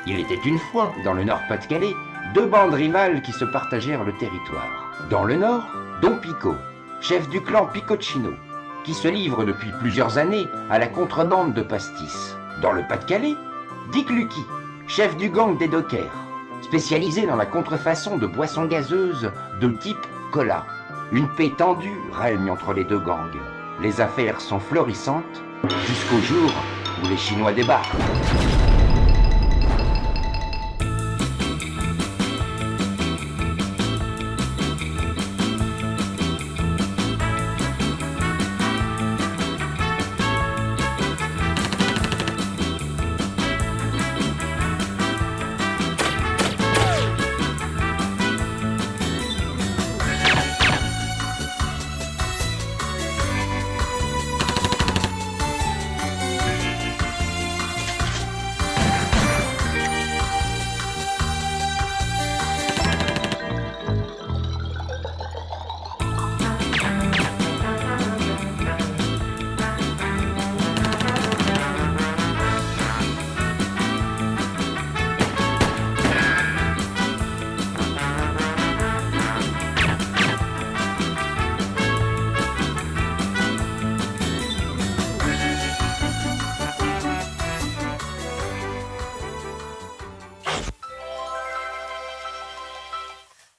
Il était une fois, dans le Nord-Pas-de-Calais, deux bandes rivales qui se partagèrent le territoire. Dans le Nord, Don Pico, chef du clan Picocchino, qui se livre depuis plusieurs années à la contrebande de pastis. Dans le Pas-de-Calais, Dick Lucky, chef du gang des dockers, spécialisé dans la contrefaçon de boissons gazeuses de type cola. Une paix tendue règne entre les deux gangs. Les affaires sont florissantes jusqu'au jour où les Chinois débarquent.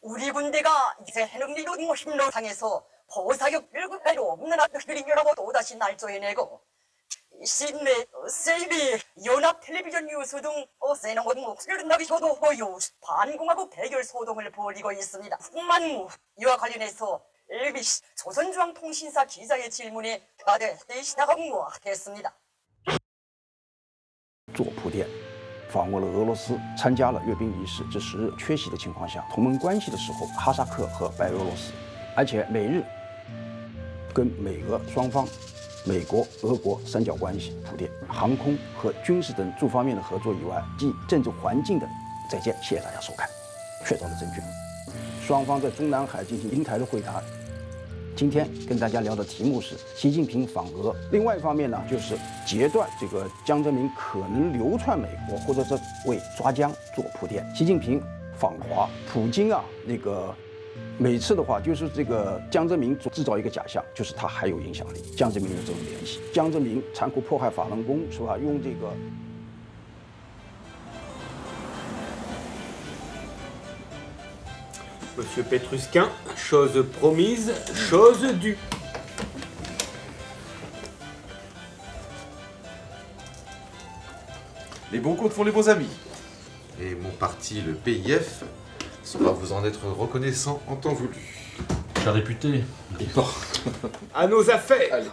우리 군대가 이제 해능리로 힘로 당해서 포사격 1급배로 없는 아들이라고 또다시 날조해내고 시드니, 세이비, 연합 텔레비전 뉴스 등 세능원 목소리를 나기서도 보유 반공하고 대결 소동을 벌이고 있습니다. 풍만무 이와 관련해서 LBC 조선중앙통신사 기자의 질문에 다들 시다하겠습니다. 做铺垫，访问了俄罗斯，参加了阅兵仪式。这10日缺席的情况下，同盟关系的时候，哈萨克和白俄罗斯，而且美日跟美俄双方、美国、俄国三角关系铺垫，航空和军事等诸方面的合作以外，即政治环境的再见。谢谢大家收看，确凿的证据。双方在中南海进行英台的会谈。 今天跟大家聊的题目是习近平访俄，另外一方面呢，就是截断这个江泽民可能流窜美国，或者是为抓江做铺垫。习近平访华，普京啊，每次的话就是这个江泽民制造一个假象，就是他还有影响力，江泽民有这种联系。江泽民残酷迫害法轮功是吧？用这个。 Monsieur Petrusquin, chose promise, chose due. Les bons comptes font les bons amis. Et mon parti, le PIF, saura vous en être reconnaissant en temps voulu. J'ai réputé. Bon. À nos affaires. Allez.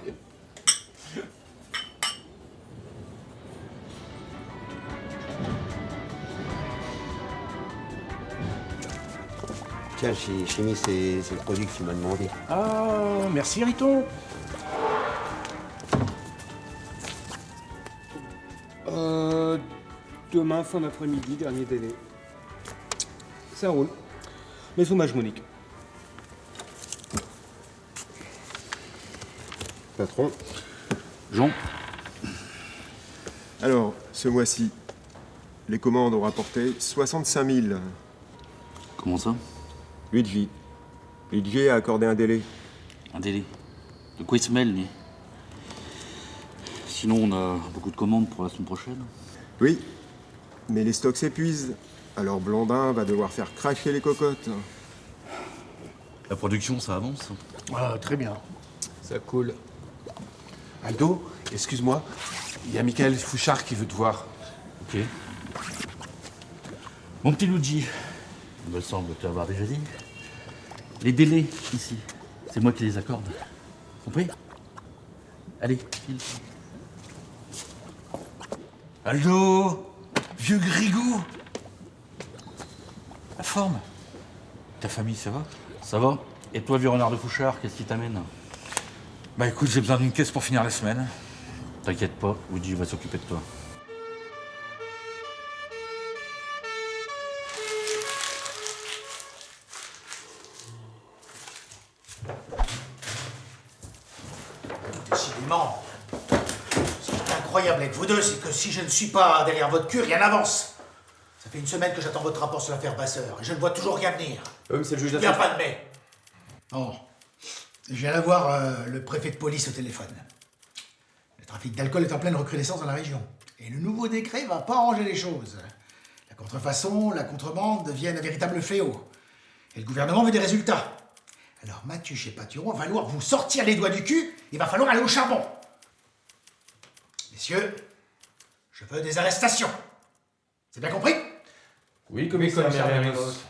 Tiens, chez Chimie, c'est le produit que tu m'as demandé. Ah, merci Riton. Demain, fin d'après-midi, dernier délai. Ça roule. Mais hommage, Monique. Patron. Jean. Alors, ce mois-ci, les commandes ont rapporté 65 000. Comment ça? Luigi. Luigi a accordé un délai. Un délai. De quoi il se mêle, lui? Sinon, on a beaucoup de commandes pour la semaine prochaine. Oui, mais les stocks s'épuisent. Alors Blondin va devoir faire cracher les cocottes. La production, ça avance? Ah, très bien. Ça coule. Aldo, excuse-moi, il y a Michael Fouchard qui veut te voir. Ok. Mon petit Luigi, il me semble te l'avoir déjà dit. Les délais, ici, c'est moi qui les accorde. Compris? Allez, file. Aldo, vieux grigou. La forme. Ta famille, ça va? Ça va? Et toi, vieux renard de Fouchard, qu'est-ce qui t'amène? Bah écoute, j'ai besoin d'une caisse pour finir la semaine. T'inquiète pas, Luigi va s'occuper de toi. Décidément, ce qui est incroyable avec vous deux, c'est que si je ne suis pas derrière votre cul, rien n'avance. fait une semaine que j'attends votre rapport sur l'affaire Basseur, et je ne vois toujours rien venir. C'est le juge Il n'y a pas de mais. Bon. Je viens d'avoir le préfet de police au téléphone. Le trafic d'alcool est en pleine recrudescence dans la région. Et le nouveau décret va pas arranger les choses. La contrefaçon, la contrebande deviennent un véritable fléau. Et le gouvernement veut des résultats. Alors Mathuche et Patureau, il va falloir vous sortir les doigts du cul, il va falloir aller au charbon. Messieurs, je veux des arrestations. C'est bien compris? Oui, commissaire Mérinos.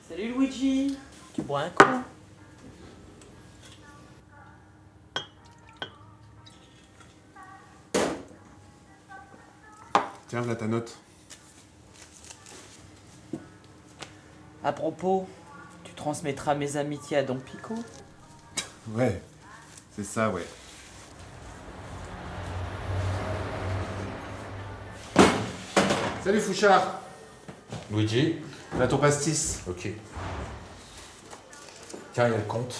Salut Luigi, tu bois un coup? Tiens, voilà ta note. À propos, tu transmettras mes amitiés à Don Pico? Ouais, c'est ça, ouais. Salut Fouchard. Luigi. Là ton pastis. Ok. Tiens, il y a le compte.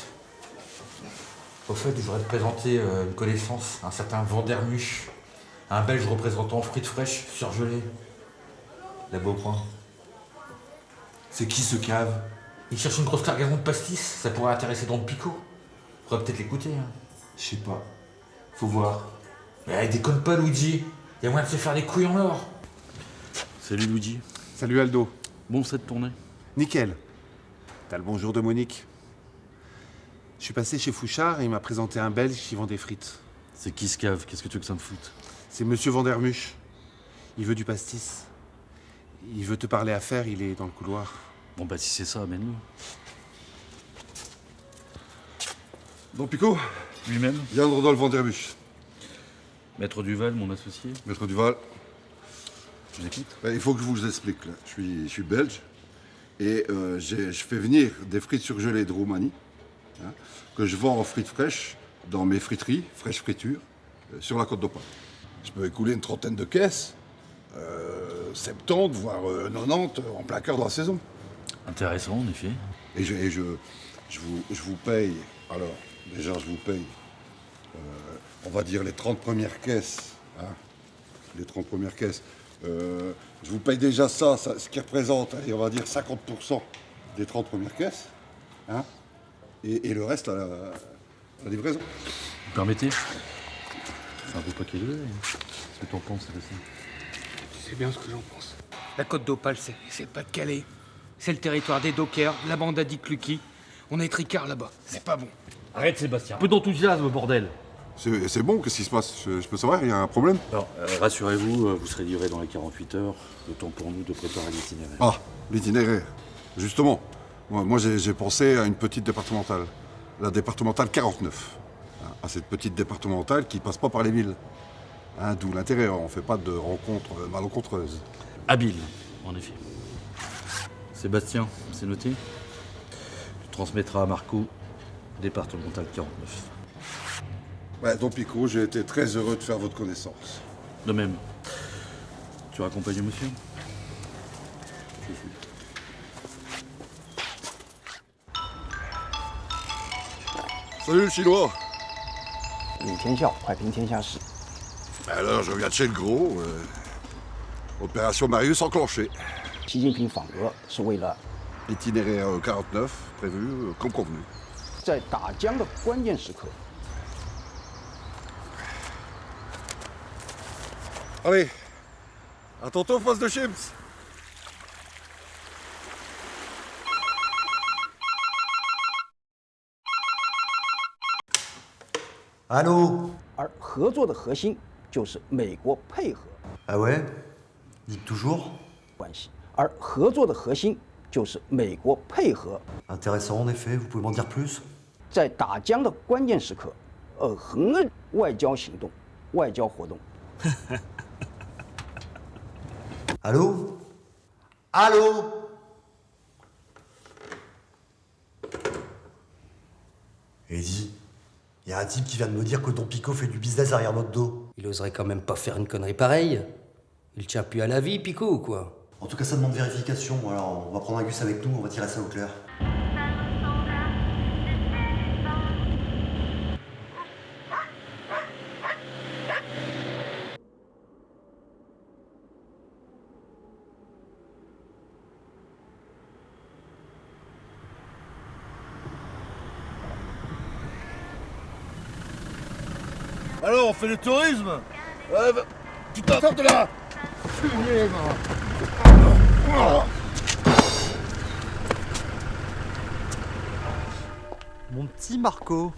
Au fait, je voudrais te présenter une connaissance, un certain Vandermuche, un Belge représentant frites fraîches surgelées. La beau point. C'est qui ce cave? Il cherche une grosse cargaison de pastis, ça pourrait intéresser Don Pico. Faudrait peut-être l'écouter. Hein. Je sais pas. Faut voir. Mais déconne pas, Luigi. Il y a moyen de se faire des couilles en or. Salut Luigi. Salut Aldo. Bon, cette tournée. Nickel. T'as le bonjour de Monique. Je suis passé chez Fouchard et il m'a présenté un Belge qui vend des frites. C'est qui ce cave? Qu'est-ce que tu veux que ça me foute? C'est Monsieur Vandermuche. Il veut du pastis. Il veut te parler affaires, il est dans le couloir. Bon bah si c'est ça, amène-le. Don Pico, Lui-même. Yann Rodolphe Vandermuche. Maître Duval, mon associé. Maître Duval. Je vous écoute. Il faut que je vous explique. Là. Je suis belge et je fais venir des frites surgelées de Roumanie hein, que je vends en frites fraîches dans mes friteries, fraîches fritures, sur la côte d'Opale. Je peux écouler une trentaine de caisses, 70 voire 90 en plein cœur de la saison. Intéressant, en effet. Et je vous paye, alors déjà je vous paye, on va dire les 30 premières caisses. Hein, les 30 premières caisses. Je vous paye déjà ça, ce qui représente, allez, on va dire 50% des 30 premières caisses. Hein, et le reste à la livraison. Vous permettez? C'est un beau paquet de lait. Qu'est-ce que t'en penses, Sébastien? Tu sais bien ce que j'en pense. La côte d'Opale, c'est le Pas-de-Calais. C'est le territoire des dockers, la bande à Dick Lucky. On est tricard là-bas. C'est pas bon. Arrête, Sébastien. Un peu d'enthousiasme, bordel. C'est bon, qu'est-ce qui se passe? Je peux savoir, il y a un problème? Alors, rassurez-vous, vous serez livré dans les 48 heures. Le temps pour nous de préparer l'itinéraire. Ah, l'itinéraire. Justement, moi j'ai pensé à une petite départementale. La départementale 49. À cette petite départementale qui passe pas par les villes. Hein, d'où l'intérêt, on fait pas de rencontres malencontreuses. Habile, en effet. Sébastien, c'est noté. Tu transmettras à Marco, départementale 49. Ouais, Don Pico, j'ai été très heureux de faire votre connaissance. De même. Tu raccompagnes monsieur? Salut le Chinois. 李天笑，快评天下事。 Alors, je viens de chez le gros. Opération Marius enclenchée. 习近平访俄是为了 Itinéraire 49 prévu comme convenu. 在打江的关键时刻。 Allez, à tantôt, face de chips. Allô? 而合作的核心就是美国配合 Ah ouais? Dites toujours? 关系，而合作的核心就是美国配合 Intéressant en effet, vous pouvez m'en dire plus? 在打江的关键时刻，横摁外交行动、外交活动。Allô? Allô? Eddie, y a un type qui vient de me dire que Don Pico fait du business derrière notre dos. Il oserait quand même pas faire une connerie pareille. Il tient plus à la vie, Pico, ou quoi? En tout cas, ça demande vérification. Alors, on va prendre un gus avec nous, on va tirer ça au clair. Alors, on fait le tourisme? Ouais, bah, tu t'en sors de là! Mon petit Marco,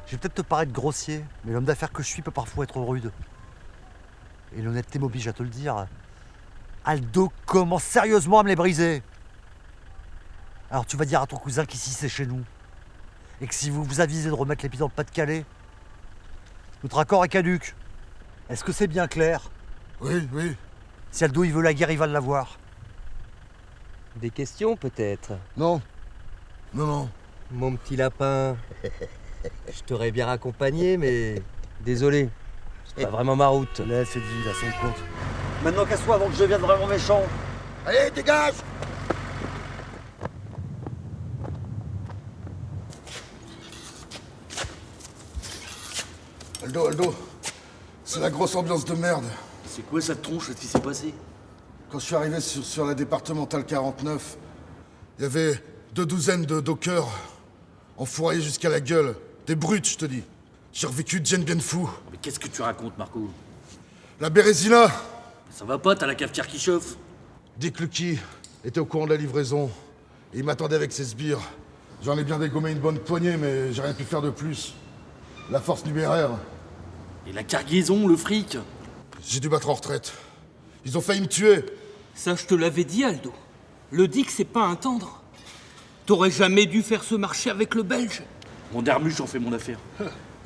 je vais peut-être te paraître grossier, mais l'homme d'affaires que je suis peut parfois être rude. Et l'honnêteté m'oblige à te le dire. Aldo commence sérieusement à me les briser. Alors tu vas dire à ton cousin qu'ici c'est chez nous. Et que si vous vous avisez de remettre les pieds dans le Pas-de-Calais, notre accord est caduc. Est-ce que c'est bien clair? Oui, oui. Si Aldo il veut la guerre, il va l'avoir. Des questions, peut-être? Non. Non, non. Mon petit lapin, je t'aurais bien raccompagné, mais désolé, c'est pas vraiment ma route. Laisse Eddie, il a son compte. Maintenant casse-toi avant que je devienne vraiment méchant. Allez, dégage! Aldo, c'est la grosse ambiance de merde. C'est quoi cette tronche? Qu'est-ce qui s'est passé? Quand je suis arrivé sur la départementale 49, il y avait 2 douzaines de dockers, enfoirés jusqu'à la gueule. Des brutes, je te dis. J'ai revécu Dien Bien Phu. Mais qu'est-ce que tu racontes, Marco? La Bérésina! Ça va pas, t'as la cafetière qui chauffe. Dick Lucky était au courant de la livraison. Et il m'attendait avec ses sbires. J'en ai bien dégommé une bonne poignée, mais j'ai rien pu faire de plus. La force numéraire. Et la cargaison, le fric? J'ai dû battre en retraite. Ils ont failli me tuer. Ça, je te l'avais dit, Aldo. Le Dick, c'est pas un tendre. T'aurais jamais dû faire ce marché avec le Belge. Mon dermuche, j'en fais mon affaire.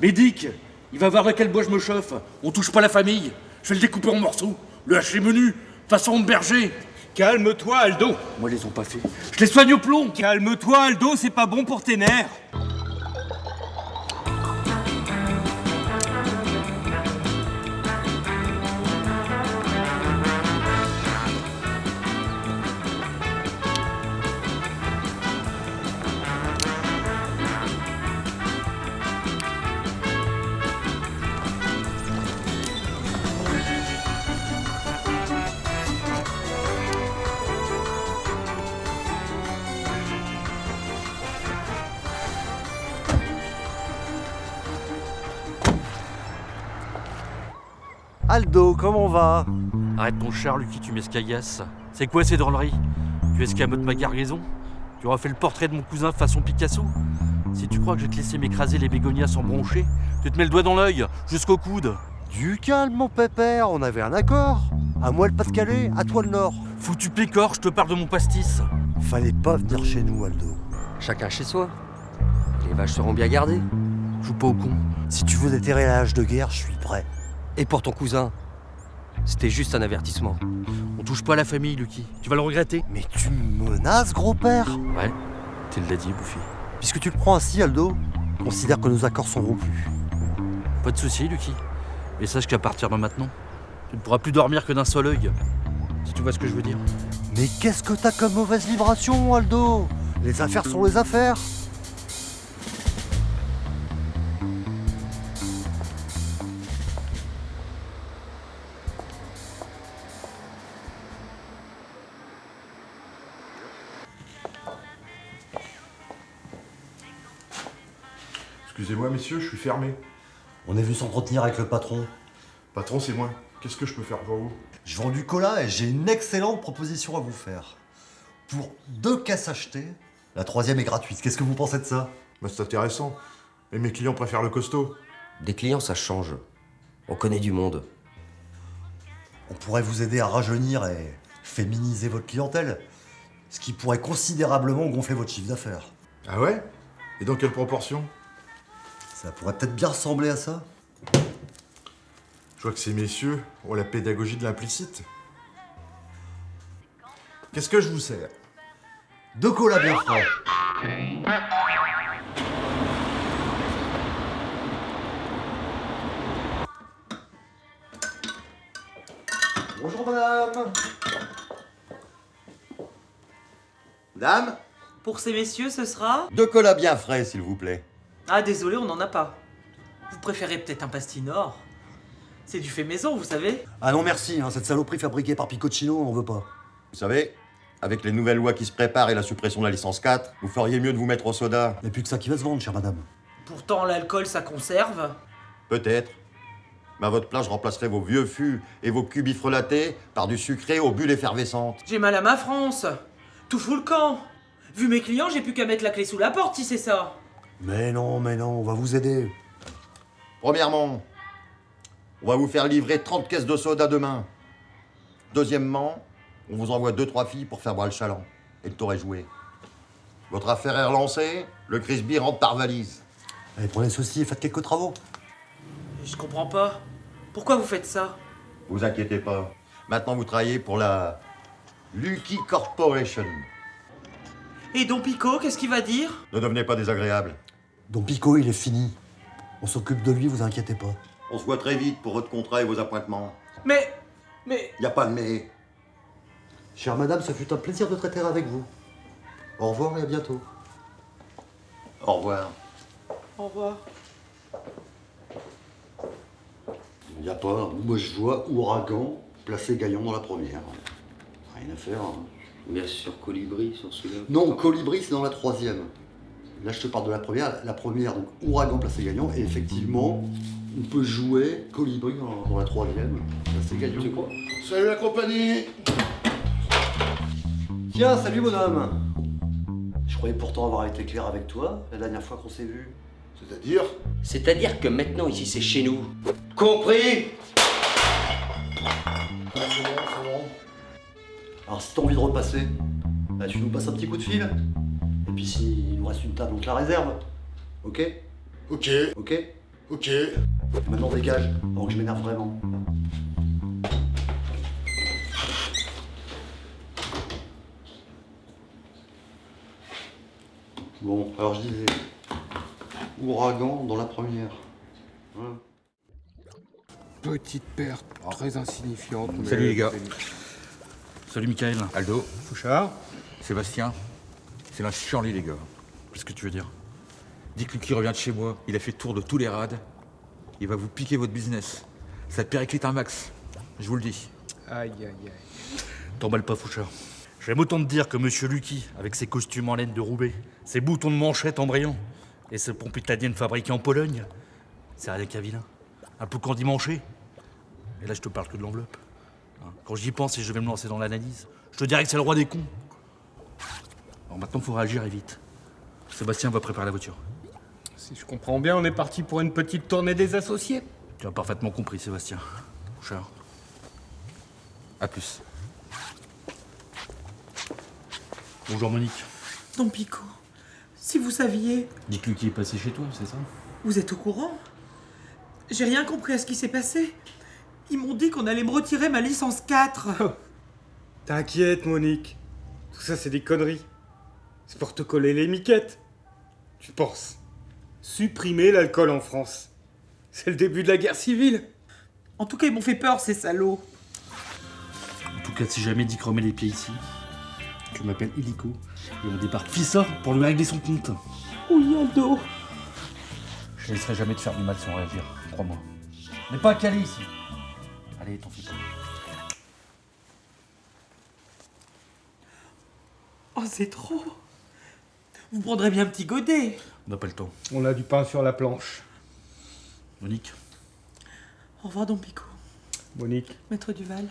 Mais Dick, il va voir de quel bois je me chauffe. On touche pas la famille. Je vais le découper en morceaux, le hacher menu, façon berger. Calme-toi, Aldo. Moi, ils les ont pas fait. Je les soigne au plomb. Calme-toi, Aldo, c'est pas bon pour tes nerfs. Aldo, comment on va? Arrête ton char, Lucky, tu m'escaillasses. C'est quoi ces drôleries? Tu escamotes ma cargaison? Tu auras fait le portrait de mon cousin façon Picasso? Si tu crois que je vais te laisser m'écraser les bégonias sans broncher, tu te mets le doigt dans l'œil, jusqu'au coude. Du calme, mon pépère, on avait un accord. À moi le Pas-de-Calais, à toi le Nord. Foutu pécor, je te parle de mon pastis. Fallait pas venir chez nous, Aldo. Chacun chez soi. Les vaches seront bien gardées. Joue pas au con. Si tu veux déterrer la hache de guerre, je suis prêt. Et pour ton cousin, c'était juste un avertissement. On touche pas à la famille, Lucky. Tu vas le regretter. Mais tu me menaces, gros-père? Ouais, tu l'as dit, Bouffi. Puisque tu le prends ainsi, Aldo, considère que nos accords sont rompus. Pas de soucis, Lucky. Mais sache qu'à partir de maintenant, tu ne pourras plus dormir que d'un seul œil. Si tu vois ce que je veux dire. Mais qu'est-ce que t'as comme mauvaise vibration, Aldo? Les affaires sont les affaires. Excusez-moi, messieurs, je suis fermé. On est venu s'entretenir avec le patron. Patron, c'est moi. Qu'est-ce que je peux faire pour vous? Je vends du cola et j'ai une excellente proposition à vous faire. Pour 2 caisses achetées, la 3e est gratuite. Qu'est-ce que vous pensez de ça? Bah, c'est intéressant. Mais mes clients préfèrent le costaud. Des clients, ça change. On connaît du monde. On pourrait vous aider à rajeunir et féminiser votre clientèle, ce qui pourrait considérablement gonfler votre chiffre d'affaires. Ah ouais? Et dans quelle proportion? Ça pourrait peut-être bien ressembler à ça. Je vois que ces messieurs ont la pédagogie de l'implicite. Qu'est-ce que je vous sers? 2 colas bien frais. Bonjour madame. Dame? Pour ces messieurs, ce sera 2 colas bien frais, s'il vous plaît. Ah, désolé, on n'en a pas. Vous préférez peut-être un pastinor? C'est du fait maison, vous savez. Ah non merci, hein, cette saloperie fabriquée par Picoccino, on veut pas. Vous savez, avec les nouvelles lois qui se préparent et la suppression de la licence 4, vous feriez mieux de vous mettre au soda. Il n'y a plus que ça qui va se vendre, chère madame. Pourtant, l'alcool, ça conserve. Peut-être. Mais à votre place, je remplacerai vos vieux fûts et vos cubes frelatés par du sucré aux bulles effervescentes. J'ai mal à ma France. Tout fout le camp. Vu mes clients, j'ai plus qu'à mettre la clé sous la porte si c'est ça. Mais non, on va vous aider. Premièrement, on va vous faire livrer 30 caisses de soda demain. Deuxièmement, on vous envoie 2-3 filles pour faire boire le chaland. Et le tour est joué. Votre affaire est relancée, le Crisby rentre par valise. Allez, prenez ceci et faites quelques travaux. Je comprends pas. Pourquoi vous faites ça? Vous inquiétez pas. Maintenant, vous travaillez pour la Lucky Corporation. Et Don Pico, qu'est-ce qu'il va dire? Ne devenez pas désagréable. Don Pico, il est fini. On s'occupe de lui, vous inquiétez pas. On se voit très vite pour votre contrat et vos appointements. Mais... Y a pas de mais. Chère madame, ce fut un plaisir de traiter avec vous. Au revoir et à bientôt. Au revoir. Au revoir. Il n'y a pas. Moi, je vois Ouragan placer Gaillon dans la première. Rien à faire. Hein. Bien sûr, Colibri sur celui-là. Non, Colibri, c'est dans la 3e. Là, je te parle de la première. La première, donc Ouragan placé Gaillon. Et effectivement, on peut jouer Colibri dans la 3e. Placé Gaillon. Tu crois? Salut la compagnie. Tiens, salut bonhomme. Je croyais pourtant avoir été clair avec toi la dernière fois qu'on s'est vu. C'est-à-dire? C'est-à-dire que maintenant, ici, c'est chez nous. Compris? C'est bon. Alors si t'as envie de repasser, bah, tu nous passes un petit coup de fil. Et puis s'il nous reste une table, on te la réserve. Ok? Ok. Ok? Ok. Et maintenant dégage, avant que je m'énerve vraiment. Bon, alors je disais, Ouragan dans la première. Voilà. Petite perte, très insignifiante. mais- Salut les gars. Salut Michael. Aldo. Fouchard. Sébastien. C'est l'un chiant les gars. Qu'est-ce que tu veux dire? Dites-lui qu'il revient de chez moi. Il a fait le tour de tous les rades. Il va vous piquer votre business. Ça te périclite un max. Je vous le dis. Aïe, aïe, aïe. T'emballes pas, Fouchard. J'aime autant te dire que Monsieur Lucky, avec ses costumes en laine de Roubaix, ses boutons de manchette en brillant, et ce pompe italienne fabriqué en Pologne, c'est rien qu'un vilain. Un peu candimanché. Et là, je te parle que de l'enveloppe. Hein, quand j'y pense et je vais me lancer dans l'analyse, je te dirais que c'est le roi des cons. Alors maintenant, il faut réagir et vite. Sébastien va préparer la voiture. Si je comprends bien, on est parti pour une petite tournée des associés. Tu as parfaitement compris, Sébastien. Fouchard. À plus. Bonjour Monique. Don Pico, si vous saviez... Dites-lui qu'il est passé chez toi, c'est ça? Vous êtes au courant? J'ai rien compris à ce qui s'est passé. Ils m'ont dit qu'on allait me retirer ma licence 4. T'inquiète, Monique. Tout ça, c'est des conneries. C'est pour te coller les miquettes. Tu penses supprimer l'alcool en France. C'est le début de la guerre civile. En tout cas, ils m'ont fait peur, ces salauds. En tout cas, si jamais Dick remet les pieds ici, tu m'appelles Illico et on débarque Fissa pour lui régler son compte. Oui, Aldo. Je ne laisserai jamais te faire du mal sans réagir, crois-moi. On n'est pas calé ici. Allez, t'en fais pas. Oh, c'est trop. Vous prendrez bien un petit godet. On n'a pas le temps. On a du pain sur la planche. Monique. Au revoir, Don Pico. Monique. Maître Duval.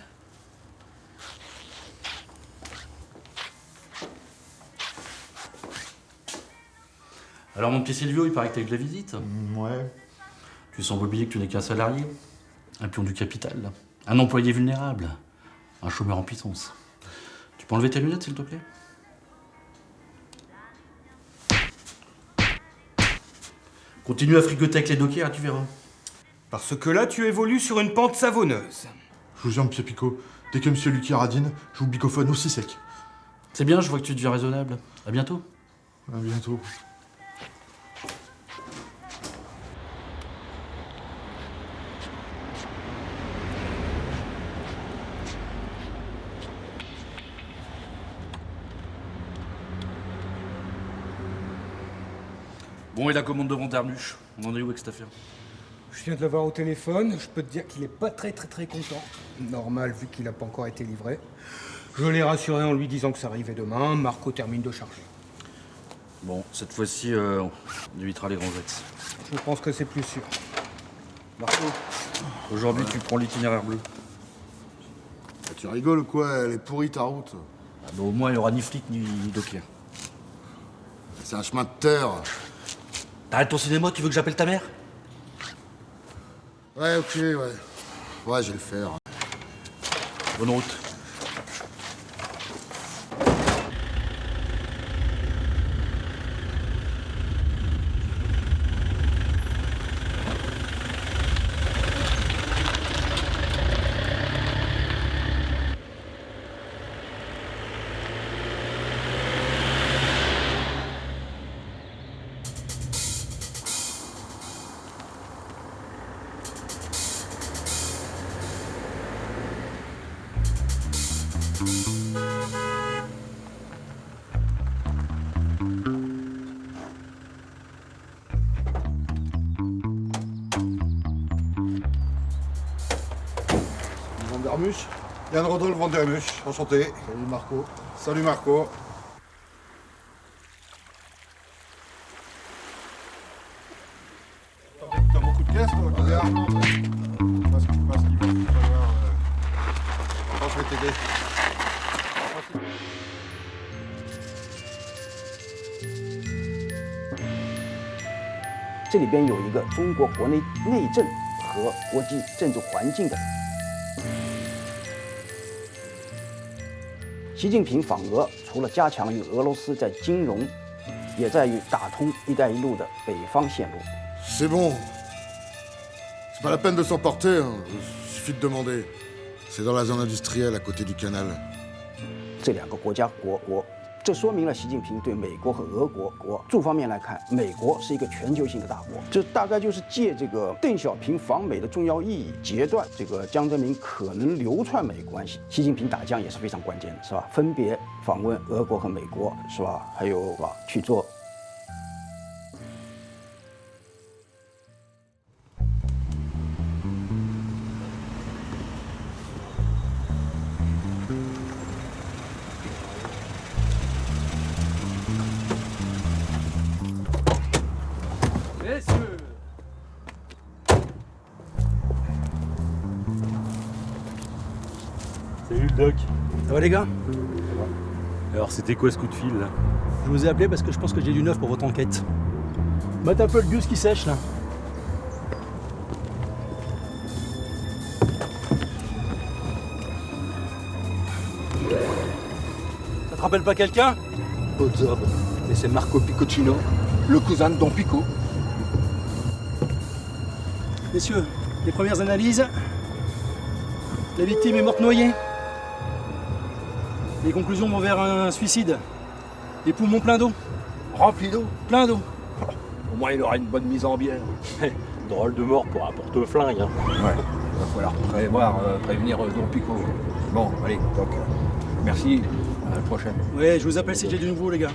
Alors mon petit Silvio, il paraît que t'as eu de la visite. Ouais. Tu sembles oublier que tu n'es qu'un salarié, un pion du capital, un employé vulnérable, un chômeur en puissance. Tu peux enlever tes lunettes, s'il te plaît? Continue à fricoter avec les dockers, tu verras. Parce que là, tu évolues sur une pente savonneuse. Je vous jure, monsieur Picot, dès que monsieur Lucky radine, je vous bicophone aussi sec. C'est bien, je vois que tu deviens raisonnable. À bientôt. À bientôt. Bon, et la commande de Renternuche, on en est où avec cette affaire? Je viens de l'avoir au téléphone, je peux te dire qu'il est pas très content. Normal, vu qu'il a pas encore été livré. Je l'ai rassuré en lui disant que ça arrivait demain, Marco termine de charger. Bon, cette fois-ci, on évitera les grands axes. Je pense que c'est plus sûr. Marco, aujourd'hui, tu prends l'itinéraire bleu. Ah, tu rigoles ou quoi? Elle est pourrie ta route. Ah, bah, au moins, il n'y aura ni flic ni docker. C'est un chemin de terre. T'arrêtes ton cinéma, tu veux que j'appelle ta mère? Ouais, ok, ouais. Ouais, je vais le faire. Bonne route. Vandermuche. Yann Rodolphe Vandermuche, enchanté. Salut Marco. Salut Marco. T'as beaucoup de caisses toi, regarde. Parce qu'il va tout falloir. Attends, je vais t'aider.这里边有一个中国国内内政和国际政治环境的。习近平访俄，除了加强与俄罗斯在金融，也在于打通“一带一路”的北方线路。C'est bon. C'est pas la peine de s'emporter, hein. Suffit de demander. C'est dans la zone industrielle à côté du canal. 这两个国家国，这说明了习近平对美国和俄国诸方面来看，美国是一个全球性的大国。这大概就是借这个邓小平访美的重要意义，截断这个江泽民可能流窜美关系。习近平打江也是非常关键的，是吧？分别访问俄国和美国，是吧？还有是吧？去做。Salut le doc. Ça va les gars? Alors c'était quoi ce coup de fil là? Je vous ai appelé parce que je pense que j'ai du neuf pour votre enquête. Mate un peu le gus qui sèche là. Ça te rappelle pas quelqu'un? Ozob. Et c'est Marco Piccochino, le cousin de Don Pico. Messieurs, les premières analyses. La victime est morte noyée. Les conclusions vont vers un suicide. Les poumons pleins d'eau. Remplis d'eau. Plein d'eau. Au moins il aura une bonne mise en bière. Drôle de mort pour un porte-flingue. Hein. Ouais, il va falloir prévenir Don Pico. Bon, allez, donc, merci, à la prochaine. Ouais, je vous appelle si j'ai du nouveau, les gars.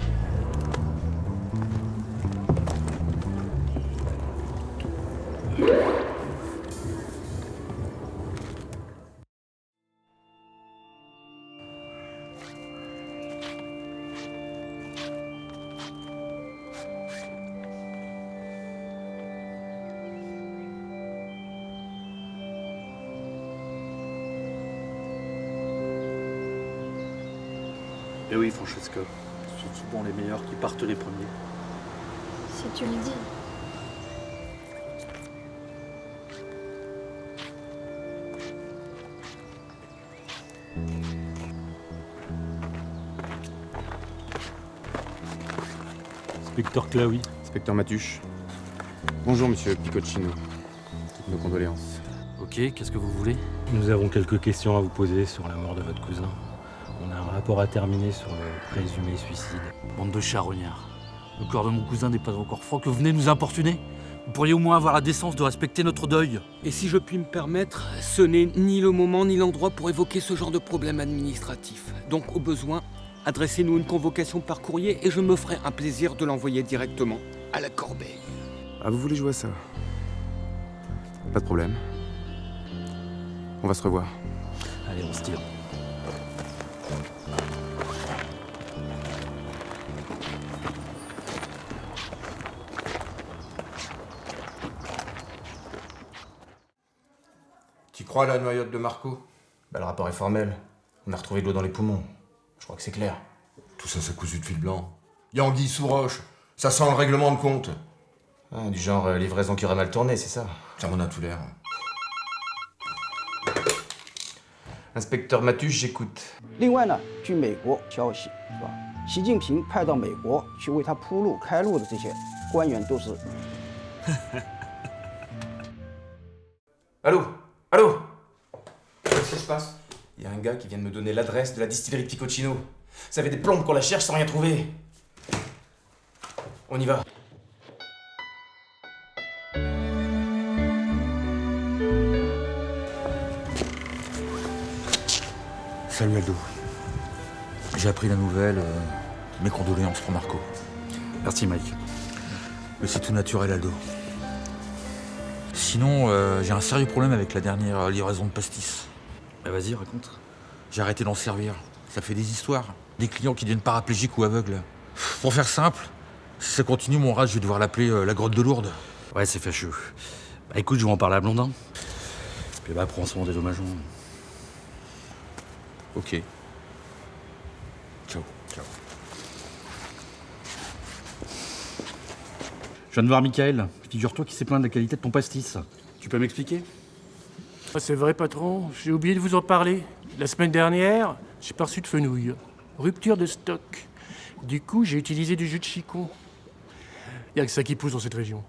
Eh oui, Francesca. Ce sont souvent les meilleurs qui partent les premiers. Si tu le dis. Inspecteur Claoui. Inspecteur Matuche. Bonjour, monsieur Piccoccino. Toutes nos condoléances. Ok, qu'est-ce que vous voulez? Nous avons quelques questions à vous poser sur la mort de votre cousin. On a un rapport à terminer sur le présumé suicide. Bande de charognards. Le corps de mon cousin n'est pas encore froid que vous venez nous importuner. Vous pourriez au moins avoir la décence de respecter notre deuil. Et si je puis me permettre, ce n'est ni le moment ni l'endroit pour évoquer ce genre de problème administratif. Donc, au besoin, adressez-nous une convocation par courrier et je me ferai un plaisir de l'envoyer directement à la corbeille. Ah, vous voulez jouer à ça? Pas de problème. On va se revoir. Allez, on se tire. Tu crois à la noyote de Marco? Bah, le rapport est formel. On a retrouvé de l'eau dans les poumons. Je crois que c'est clair. Tout ça, c'est cousu de fil blanc. Yanguille sous roche. Ça sent le règlement de compte. Ah, du genre livraison qui aurait mal tourné, c'est ça? Ça m'en a tout l'air. Inspecteur Matuche, j'écoute. 另外呢，据美国消息，是吧？习近平派到美国去为他铺路开路的这些官员都是。Allô? Allô? Qu'est-ce qui se passe? Il y a un gars qui vient de me donner l'adresse de la distillerie Piccoccino. Ça fait des plombes qu'on la cherche sans rien trouver. On y va. Salut Aldo. J'ai appris la nouvelle. Mes condoléances pour Marco. Merci Mike. Mais c'est tout naturel Aldo. Sinon, j'ai un sérieux problème avec la dernière livraison de pastis. Bah vas-y, raconte. J'ai arrêté d'en servir. Ça fait des histoires. Des clients qui deviennent paraplégiques ou aveugles. Pour faire simple, si ça continue, mon rat, je vais devoir l'appeler la grotte de Lourdes. Ouais, c'est fâcheux. Bah écoute, je vais en parler à Blondin. Puis bah, prends son dédommageant. Ok. Ciao. Ciao. Je viens de voir Michael. Figure-toi qu'il s'est plaint de la qualité de ton pastis. Tu peux m'expliquer? Ah, c'est vrai, patron. J'ai oublié de vous en parler. La semaine dernière, j'ai pas reçu de fenouil. Rupture de stock. Du coup, j'ai utilisé du jus de chicon. Y a que ça qui pousse dans cette région.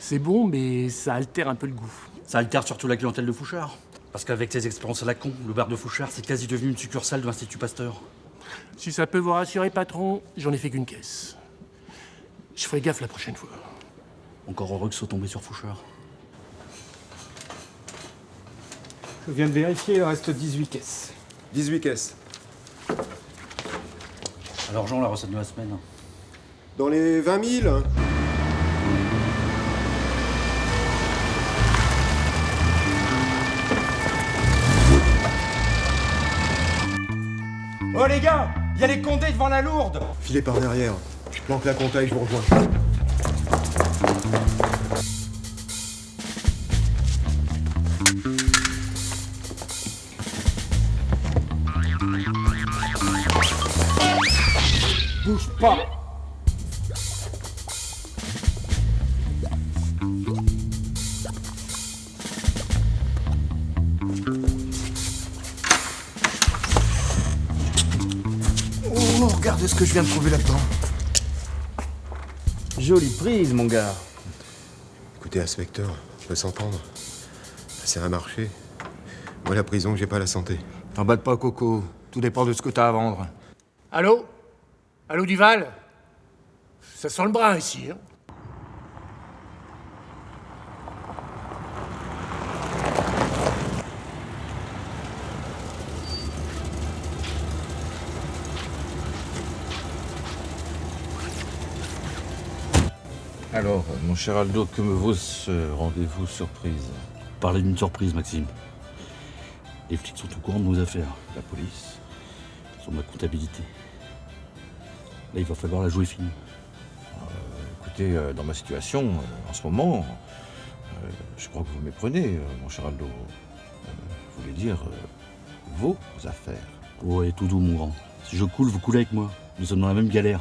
C'est bon, mais ça altère un peu le goût. Ça altère surtout la clientèle de Fouchard. Parce qu'avec ses expériences à la con, le bar de Fouchard, c'est quasi devenu une succursale de l'Institut Pasteur. Si ça peut vous rassurer, patron, j'en ai fait qu'une caisse. Je ferai gaffe la prochaine fois. Encore heureux que ce soit tombé sur Fouchard. Je viens de vérifier, il reste 18 caisses. 18 caisses. Alors Jean, la recette de la semaine. Dans les 20 000. Oh les gars, il y a les Condés devant la Lourde. Filez par derrière. Je planque la compta et je vous rejoins. Bouge pas! Oh, regarde ce que je viens de trouver là-dedans. Jolie prise, mon gars. Écoutez, inspecteur, on peut s'entendre. C'est un marché. Moi, la prison, j'ai pas la santé. T'emballe pas, Coco. Tout dépend de ce que t'as à vendre. Allô? Allô, Duval? Ça sent le brin ici, hein? Alors, mon cher Aldo, que me vaut ce rendez-vous surprise? Parlez d'une surprise, Maxime. Les flics sont au courant de nos affaires. La police? Sur ma comptabilité. Là, il va falloir la jouer fine. Écoutez, dans ma situation, en ce moment, je crois que vous méprenez, mon cher Aldo. Je voulais dire vos affaires. Ouais, tout doux, mon grand. Si je coule, vous coulez avec moi. Nous sommes dans la même galère.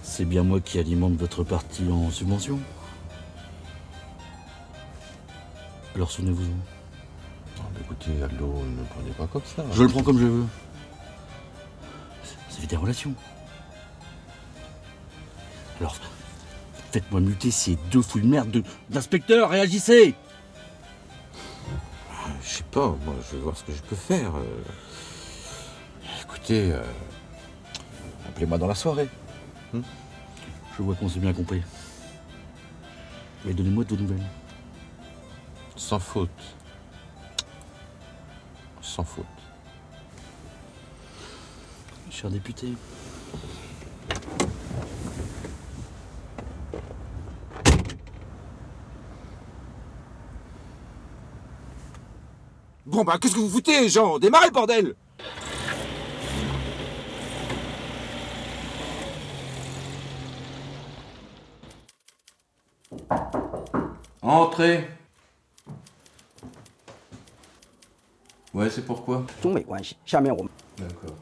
C'est bien moi qui alimente votre parti en subvention. Alors souvenez-vous-en. Écoutez, Aldo, ne le prenez pas comme ça. Je le prends comme je veux. Ça fait des relations. Alors, Faites-moi muter ces deux fouilles de merde d'inspecteurs, réagissez! Je sais pas, moi, je vais voir ce que je peux faire. Écoutez, appelez-moi dans la soirée. Je vois qu'on s'est bien compris. Mais donnez-moi de vos nouvelles. Sans faute. Sans faute. Cher député. Bon bah, qu'est-ce que vous foutez, Jean? Démarrez le bordel! Entrez. Ouais, c'est pourquoi? 中美关系。下面我们 D'accord.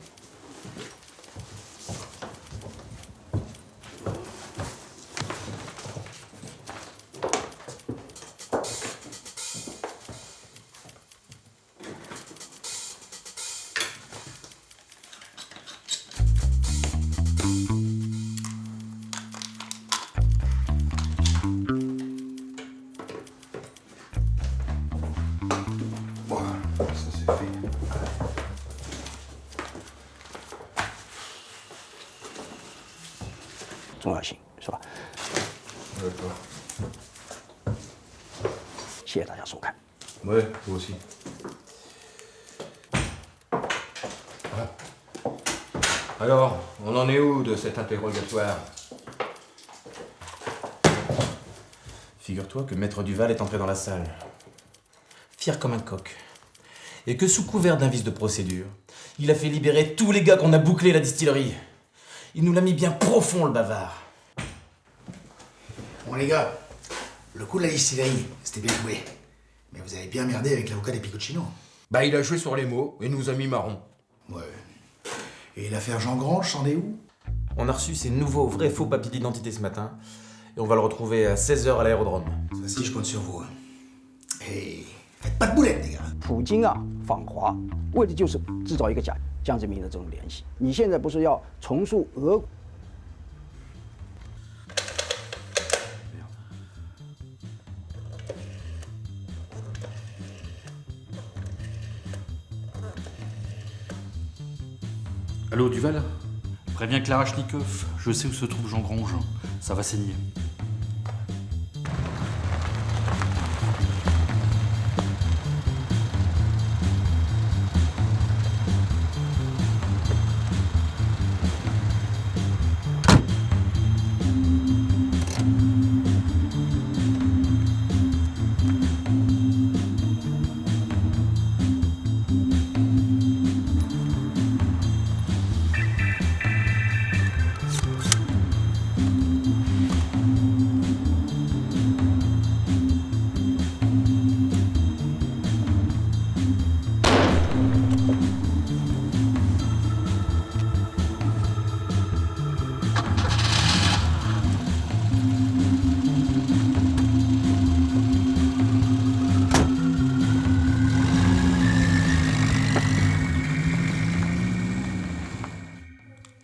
Voilà, ça c'est fait. 重要性，是吧？ D'accord. 谢谢大家收看。 Ouais, vous aussi. Alors, on en est où de cet interrogatoire? Figure-toi que Maître Duval est entré dans la salle, fier comme un coq, et que sous couvert d'un vice de procédure, il a fait libérer tous les gars qu'on a bouclé la distillerie. Il nous l'a mis bien profond, le bavard. Bon les gars, le coup de la distillerie, c'était bien joué. Mais vous avez bien merdé avec l'avocat des Picocchino. Bah, il a joué sur les mots et nous a mis marron. Ouais. Et l'affaire Jean Grange, c'en est où? On a reçu ses nouveaux vrais faux papiers d'identité ce matin, et on va le retrouver à 16h à l'aérodrome. Ça si, je compte sur vous. Et faites pas de boulettes, les gars. 普京啊访华，为的就是制造一个江泽民的这种联系。你现在不是要重塑俄？ Allô, Duval? Préviens Klarachnikov, je sais où se trouve Jean Grange. Ça va saigner.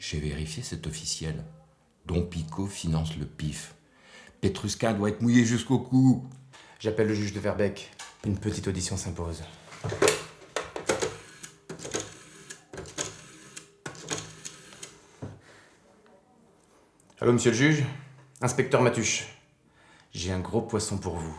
J'ai vérifié, c'est officiel. Don Picot finance le PIF. Petrusquin doit être mouillé jusqu'au cou. J'appelle le juge de Verbeck. Une petite audition s'impose. Allô, monsieur le juge? Inspecteur Matuche. J'ai un gros poisson pour vous.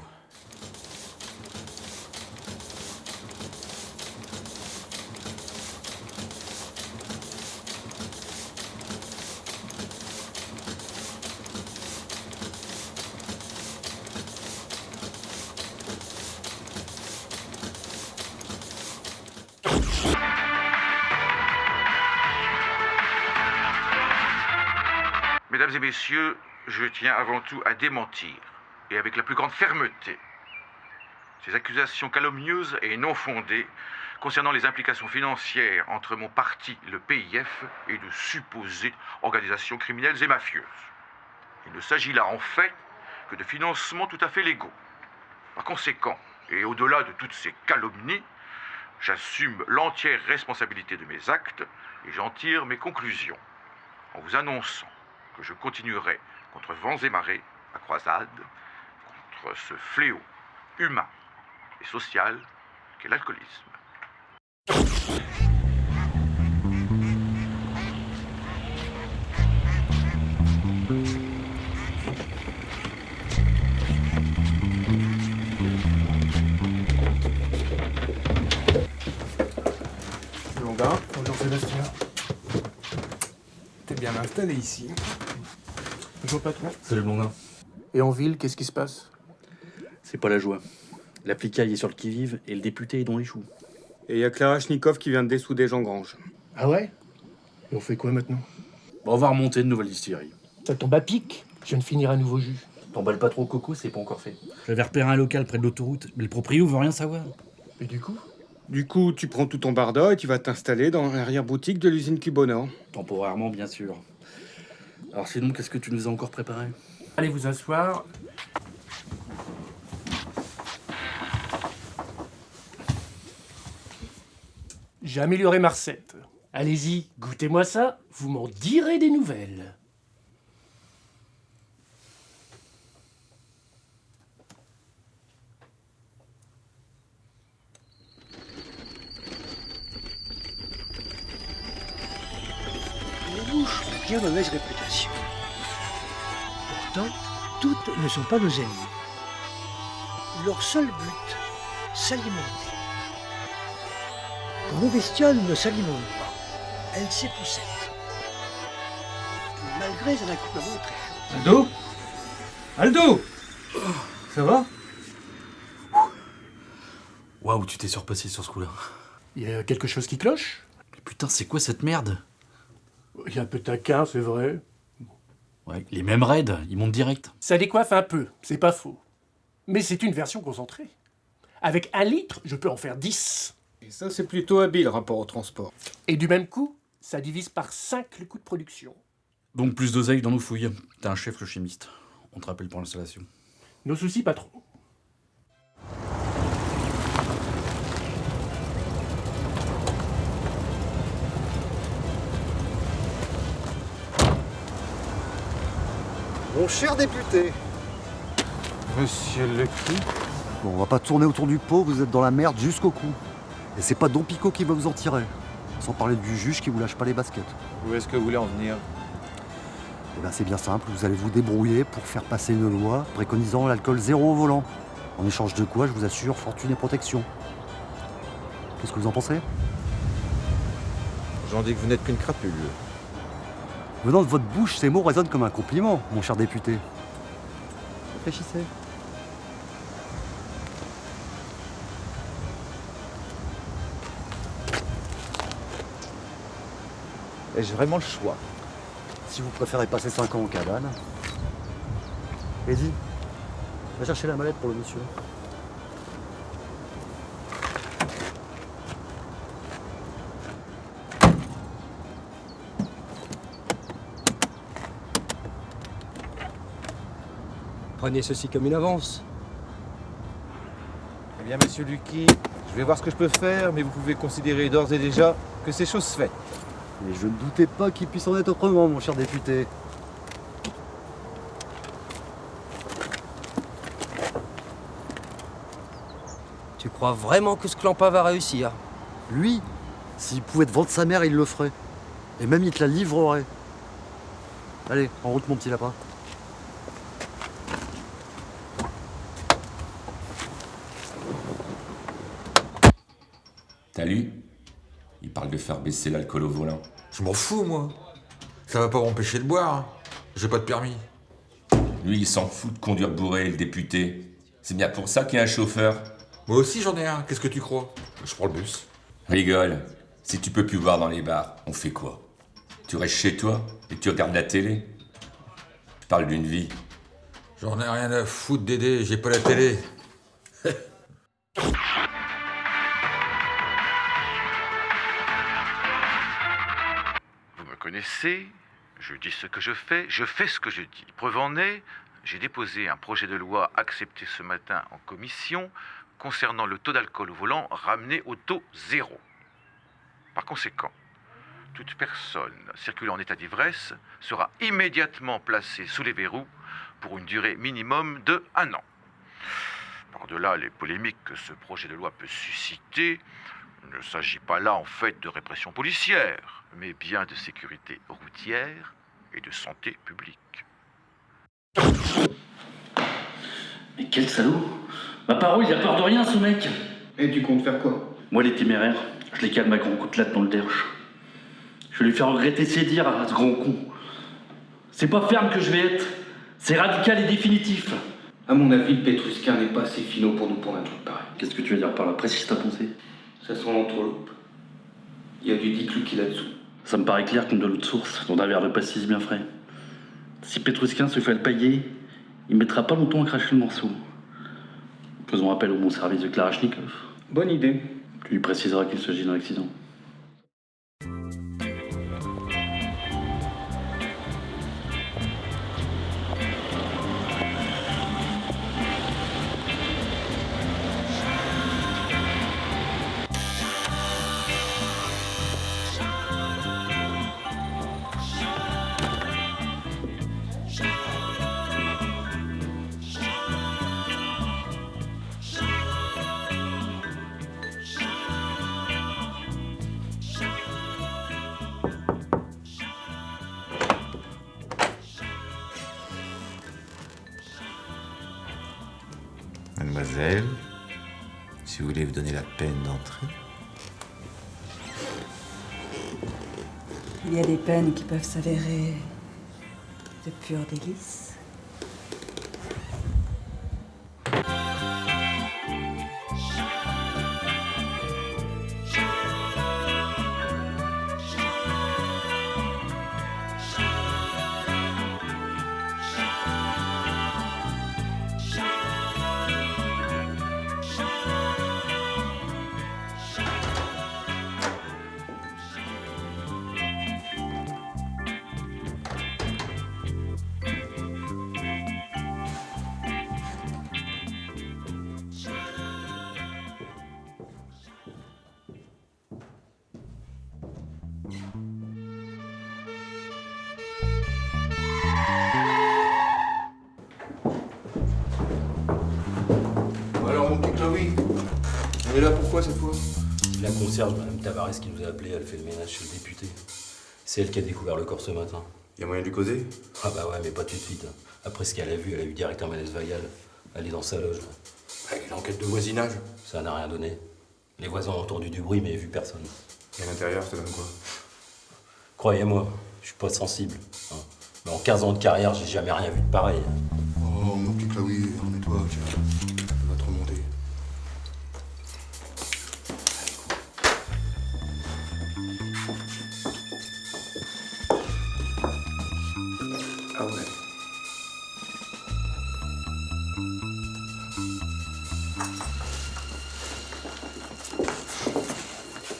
Mesdames et messieurs, je tiens avant tout à démentir, et avec la plus grande fermeté, ces accusations calomnieuses et non fondées concernant les implications financières entre mon parti, le PIF, et de supposées organisations criminelles et mafieuses. Il ne s'agit là en fait que de financements tout à fait légaux. Par conséquent, et au-delà de toutes ces calomnies, j'assume l'entière responsabilité de mes actes et j'en tire mes conclusions, en vous annonçant que je continuerai, contre vents et marées, la croisade contre ce fléau humain et social qu'est l'alcoolisme. Bonjour Sébastien. T'es bien installé ici. Bonjour patron. Salut Blondin. Et en ville, qu'est-ce qui se passe? C'est pas la joie. La flicaille est sur le qui-vive et le député est dans les choux. Et il y a Klarachnikov qui vient de dessouder Jean Grange. Ah ouais? Et on fait quoi maintenant? Bon, on va remonter une nouvelle distillerie. Ça tombe à pic. Je viens de finir un nouveau jus. T'emballes pas trop Coco, c'est pas encore fait. J'avais repéré un local près de l'autoroute, mais le proprio veut rien savoir. Et du coup? Du coup, tu prends tout ton barda et tu vas t'installer dans l'arrière-boutique de l'usine Cubonor. Temporairement, bien sûr. Alors sinon, qu'est-ce que tu nous as encore préparé? Allez vous asseoir. J'ai amélioré ma recette. Allez-y, goûtez-moi ça, vous m'en direz des nouvelles. Les mouches ont bien mauvaise réputation. Pourtant, toutes ne sont pas nos ennemies. Leur seul but, s'alimenter. Quand nos bestioles ne s'alimentent pas, elles s'époussent. Malgré un accouplement très fort. Aldo Ça va? Waouh, tu t'es surpassé sur ce coup-là. Il y a quelque chose qui cloche? Mais putain, c'est quoi cette merde? Il est un peu taquin, c'est vrai. Ouais, les mêmes raids, ils montent direct. Ça décoiffe un peu, c'est pas faux. Mais c'est une version concentrée. Avec 1 litre, je peux en faire 10. Et ça, c'est plutôt habile, rapport au transport. Et du même coup, ça divise par 5 le coût de production. Donc plus d'oseille dans nos fouilles. T'es un chef le chimiste. On te rappelle pour l'installation. Nos soucis, pas trop. Mon cher député. Monsieur Lecky. Bon, on va pas tourner autour du pot, vous êtes dans la merde jusqu'au cou. Et c'est pas Don Pico qui va vous en tirer. Sans parler du juge qui vous lâche pas les baskets. Où est-ce que vous voulez en venir? Eh ben c'est bien simple, vous allez vous débrouiller pour faire passer une loi préconisant l'alcool zéro au volant. En échange de quoi, je vous assure, fortune et protection. Qu'est-ce que vous en pensez? J'en dis que vous n'êtes qu'une crapule. Venant de votre bouche, ces mots résonnent comme un compliment, mon cher député. Réfléchissez. Ai-je vraiment le choix? Si vous préférez passer 5 ans en cabane. Eddie, va chercher la mallette pour le monsieur. Prenez ceci comme une avance. Eh bien, monsieur Lucky, je vais voir ce que je peux faire, mais vous pouvez considérer d'ores et déjà que c'est chose faite. Et je ne doutais pas qu'il puisse en être autrement, mon cher député. Tu crois vraiment que ce clampin va réussir? Lui, s'il pouvait te vendre sa mère, il le ferait. Et même il te la livrerait. Allez, en route mon petit lapin. T'as lu? Il parle de faire baisser l'alcool au volant. Je m'en fous, moi. Ça va pas m'empêcher de boire. J'ai pas de permis. Lui, il s'en fout de conduire bourré, le député. C'est bien pour ça qu'il y a un chauffeur. Moi aussi, j'en ai un. Qu'est-ce que tu crois? Je prends le bus. Rigole. Si tu peux plus boire dans les bars, on fait quoi? Tu restes chez toi et tu regardes la télé? Je parle d'une vie. J'en ai rien à foutre, Dédé. J'ai pas la télé. Vous me connaissez, je dis ce que je fais ce que je dis. Preuve en est, j'ai déposé un projet de loi accepté ce matin en commission concernant le taux d'alcool au volant ramené au taux 0. Par conséquent, toute personne circulant en état d'ivresse sera immédiatement placée sous les verrous pour une durée minimum de 1 an. Par-delà les polémiques que ce projet de loi peut susciter, il ne s'agit pas là en fait de répression policière, mais bien de sécurité routière et de santé publique. Mais quel salaud! Ma parole, il a peur de rien, ce mec! Et tu comptes faire quoi? Moi, les téméraires, je les calme à grands coups de latte dans le derche. Je vais lui faire regretter ses dires à ce grand con. C'est pas ferme que je vais être, c'est radical et définitif. À mon avis, le Pétrusquin n'est pas assez finot pour nous prendre un truc pareil. Qu'est-ce que tu veux dire par là? Précise ta pensée. Ça sent l'entourloupe. Il y a du dicluki là-dessous. Ça me paraît clair comme de l'eau de source, dans un verre de pastis bien frais. Si Pétrusquin se fait le pailler, il mettra pas longtemps à cracher le morceau. Faisons appel au bon service de Kalachnikov. Bonne idée. Tu lui préciseras qu'il s'agit d'un accident. Mademoiselle, si vous voulez vous donner la peine d'entrer. Il y a des peines qui peuvent s'avérer de purs délices. Alors, mon petit Chloé, on est là pourquoi cette fois? La concierge, Madame Tavares, qui nous a appelés, elle fait le ménage chez le député. C'est elle qui a découvert le corps ce matin. Y a moyen de lui causer? Ah bah ouais, mais pas tout de suite. Après ce qu'elle a vu directeur Manès Vagal. Elle est dans sa loge. Avec l'enquête de voisinage. Ça n'a rien donné. Les voisins ont entendu du bruit, mais vu personne. Et à l'intérieur, ça donne quoi? Croyez-moi, je suis pas sensible. Hein. Mais en 15 ans de carrière, j'ai jamais rien vu de pareil. Oh, mon petit Chloé, remets-toi, tiens. On va te remonter. Ah ouais.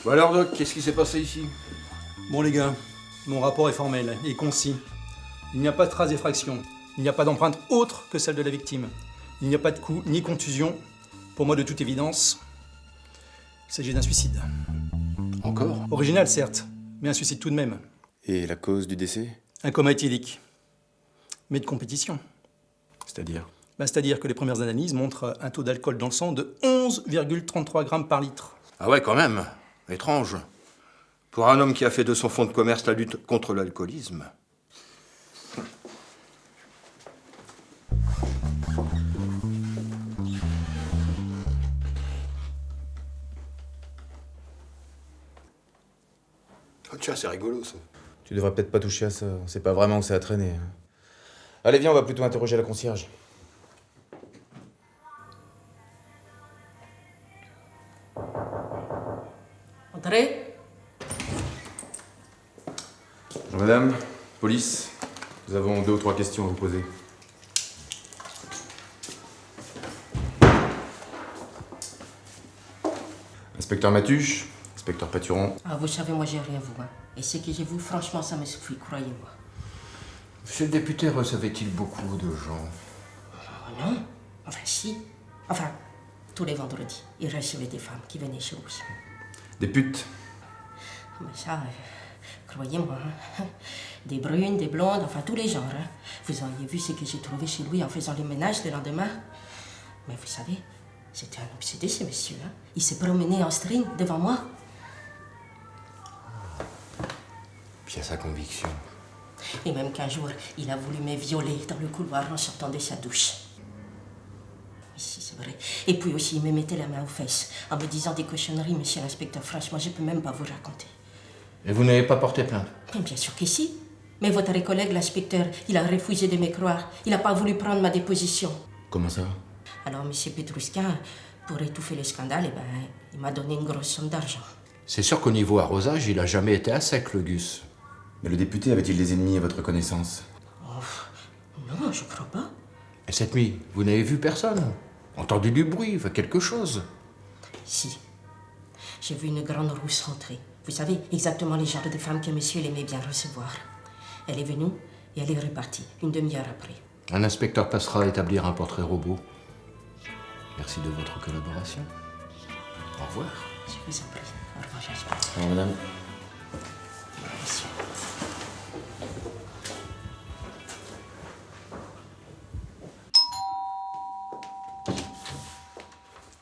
Bon alors Doc, qu'est-ce qui s'est passé ici? Bon les gars, mon rapport est formel et concis. Il n'y a pas de trace d'effraction. Il n'y a pas d'empreinte autre que celle de la victime. Il n'y a pas de coup ni contusion. Pour moi, de toute évidence, il s'agit d'un suicide. Encore? Original, certes, mais un suicide tout de même. Et la cause du décès? Un coma éthylique. Mais de compétition. C'est-à-dire? C'est-à-dire que les premières analyses montrent un taux d'alcool dans le sang de 11,33 grammes par litre. Ah ouais, quand même. Étrange. Pour un homme qui a fait de son fonds de commerce la lutte contre l'alcoolisme. Oh, tiens, c'est rigolo, ça. Tu devrais peut-être pas toucher à ça. On sait pas vraiment où ça a traîné. Allez, viens, on va plutôt interroger la concierge. Entrez. Bonjour madame, police. Nous avons 2 ou 3 questions à vous poser. Inspecteur Matuche, inspecteur Paturon. Ah, vous savez, moi, j'ai rien vu. Hein. Et ce que j'ai vu, franchement, ça me suffit, croyez-moi. Monsieur le député recevait-il beaucoup de gens? Oh non. Enfin, si. Enfin, tous les vendredis, il recevait des femmes qui venaient chez lui. Des putes? Mais ça, Croyez-moi, hein. Des brunes, des blondes, enfin tous les genres. Hein. Vous auriez vu ce que j'ai trouvé chez lui en faisant le ménage le lendemain. Mais vous savez, c'était un obsédé, ce monsieur. Hein. Il s'est promené en string devant moi. Puis à sa conviction. Et même qu'un jour, il a voulu me violer dans le couloir en sortant de sa douche. Si, c'est vrai. Et puis aussi, il me mettait la main aux fesses en me disant des cochonneries, monsieur l'inspecteur. Franchement, je peux même pas vous raconter. Et vous n'avez pas porté plainte? Mais bien sûr que si. Mais votre collègue, l'inspecteur, il a refusé de me croire. Il n'a pas voulu prendre ma déposition. Comment ça? Alors, monsieur Petrousquin, pour étouffer le scandale, eh ben, il m'a donné une grosse somme d'argent. C'est sûr qu'au niveau arrosage, il a jamais été à sec, le Gus. Mais le député avait-il des ennemis à votre connaissance? Non, je crois pas. Et cette nuit, vous n'avez vu personne? Entendu du bruit, quelque chose? Si. J'ai vu une grande rousse rentrer. Vous savez, exactement les genres de femmes que monsieur aimait bien recevoir. Elle est venue et elle est repartie, une demi-heure après. Un inspecteur passera à établir un portrait robot. Merci de votre collaboration. Au revoir. Je vous en prie. Au revoir, j'espère. Au revoir, madame. Monsieur.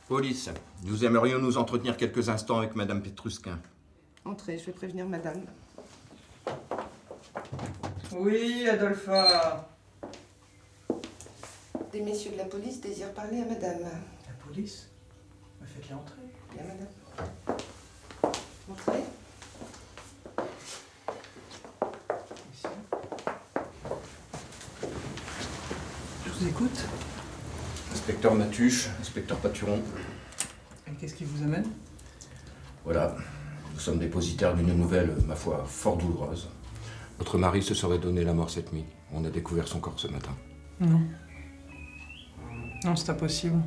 Police, nous aimerions nous entretenir quelques instants avec madame Petrousquin. Entrez, je vais prévenir madame. Oui, Adolpha. Des messieurs de la police désirent parler à madame. La police? Faites-les entrer. Bien, madame. Entrez. Je vous écoute. Inspecteur Matuche, inspecteur Paturon. Et qu'est-ce qui vous amène? Voilà, nous sommes dépositaires d'une nouvelle, ma foi, fort douloureuse. Votre mari se serait donné la mort cette nuit. On a découvert son corps ce matin. Non. Non, c'est impossible.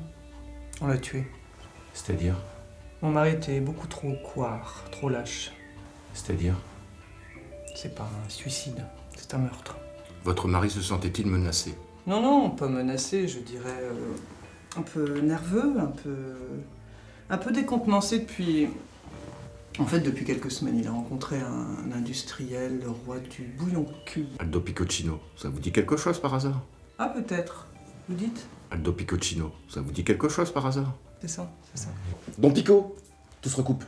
On l'a tué. C'est-à-dire? Mon mari était beaucoup trop couard, trop lâche. C'est-à-dire? C'est pas un suicide, c'est un meurtre. Votre mari se sentait-il menacé? Non, non, pas menacé, je dirais un peu nerveux, un peu décontenancé depuis... En fait, depuis quelques semaines, il a rencontré un industriel, le roi du bouillon cube. Aldo Picocchino, ça vous dit quelque chose par hasard? Ah, peut-être. Vous dites? Aldo Picocchino, ça vous dit quelque chose par hasard? C'est ça, c'est ça. Bon, Pico, tout se recoupe.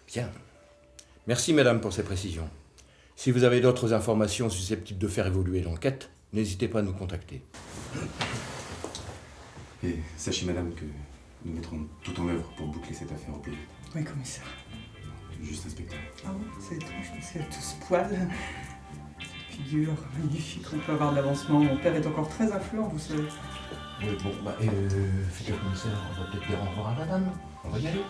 Bien. Merci, madame, pour ces précisions. Si vous avez d'autres informations susceptibles de faire évoluer l'enquête, n'hésitez pas à nous contacter. Et sachez, madame, que nous mettrons tout en œuvre pour boucler cette affaire au pays. Oui, commissaire. Juste inspecteur. Ah oui, c'est étrange, parce qu'il a tout ce poil. Cette figure magnifique, on peut avoir de l'avancement. Mon père est encore très influent, vous savez. Oui, bon, bah, futur commissaire, on va peut-être dire au revoir à madame. On va y aller.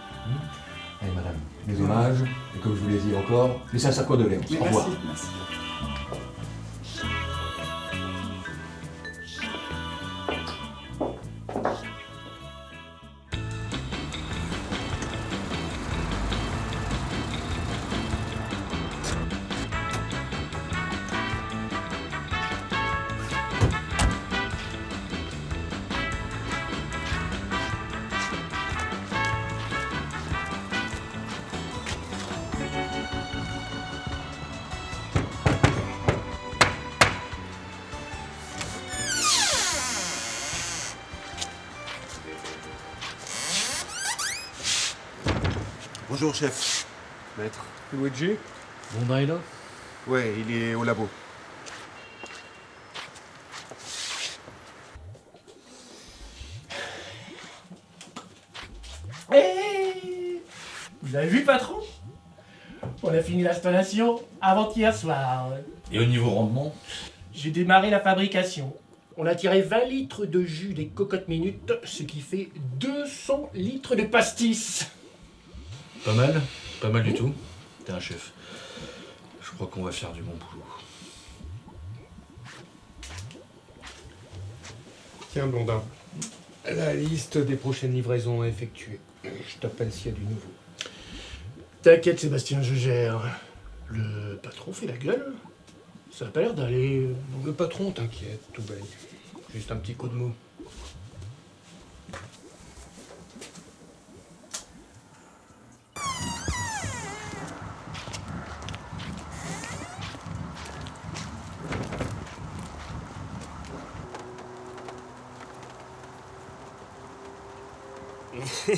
Allez, madame, les hommages, et comme je vous l'ai dit encore, laissez un sac de lait. Au revoir. Merci. Bonjour, chef. Maître. Luigi? Bondin est là? Ouais, il est au labo. Hey, vous avez vu, patron? On a fini l'installation avant-hier soir. Et au niveau rendement? J'ai démarré la fabrication. On a tiré 20 litres de jus des cocottes minutes, ce qui fait 200 litres de pastis. Pas mal du tout. T'es un chef. Je crois qu'on va faire du bon boulot. Tiens, Blondin. La liste des prochaines livraisons à effectuer. Je t'appelle s'il y a du nouveau. T'inquiète, Sébastien, je gère. Le patron fait la gueule. Ça n'a pas l'air d'aller. Le patron, t'inquiète, tout baigne. Juste un petit coup de mou. 普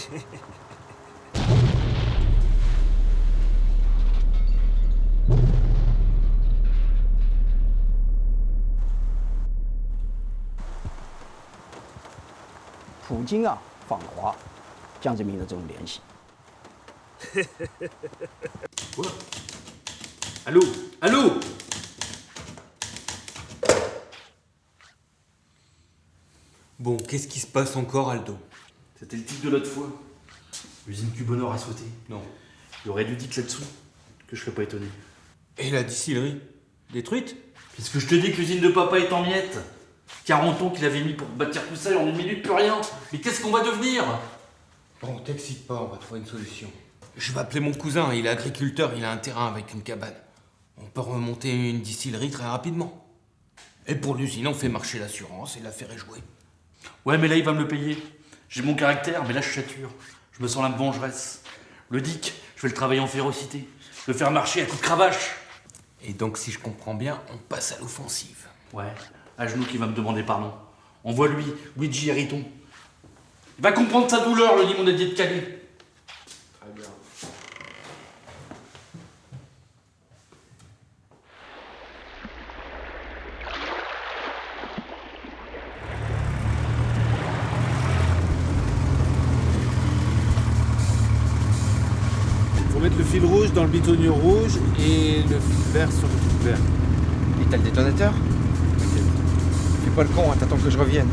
京啊，访华，江泽民的这种联系。Allô Allô Bon, qu'est-ce qui se passe encore, Aldo? C'était le type de l'autre fois. L'usine Cubonor a sauté. Non. Il aurait dû dire là-dessous que je serais pas étonné. Et la distillerie? Détruite? Puisque je te dis que l'usine de papa est en miettes. 40 ans qu'il avait mis pour bâtir tout ça et en une minute plus rien. Mais qu'est-ce qu'on va devenir? Bon, t'excite pas, on va trouver une solution. Je vais appeler mon cousin, il est agriculteur, il a un terrain avec une cabane. On peut remonter une distillerie très rapidement. Et pour l'usine, on fait marcher l'assurance et l'affaire est jouée. Ouais, mais là, il va me le payer. J'ai mon caractère, mais là, je sature. Je me sens la vengeresse. Le Dick, je vais le travailler en férocité. Le faire marcher à coups de cravache. Et donc, si je comprends bien, on passe à l'offensive. Ouais, à genoux qui va me demander pardon. Envoie-lui, Luigi Hériton. Il va comprendre sa douleur, le limonadier de Calais. Très bien. Faut mettre le fil rouge dans le bitonio rouge et le fil vert sur le truc vert. Et t'as le détonateur? T'inquiète. Fais pas le con, hein, t'attends que je revienne.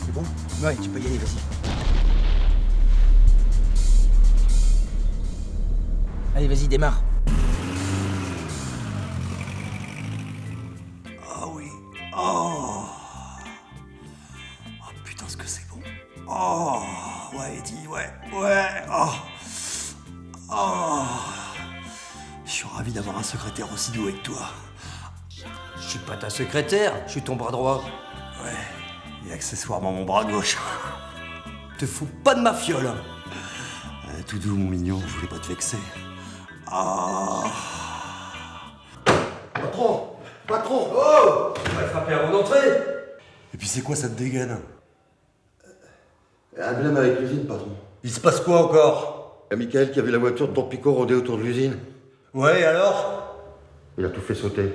C'est bon? Ouais, tu peux y aller, vas-y. Allez, vas-y, démarre. Ah oui. Oh. Oh putain, ce que c'est bon. Oh. Ouais, Eddie, ouais. Ouais. Oh. Oh. Je suis ravi d'avoir un secrétaire aussi doux avec toi. Je suis pas ta secrétaire, je suis ton bras droit. Ouais. Et accessoirement mon bras gauche. Te fous pas de ma fiole. Tout doux, mon mignon, je voulais pas te vexer. Ah. Patron! Patron! Oh! On va frapper avant d'entrer! Et puis c'est quoi cette dégaine? Un blême avec l'usine, patron. Il se passe quoi encore? Il y a Michael qui a vu la voiture de ton Picot rôder autour de l'usine. Ouais, et alors? Il a tout fait sauter.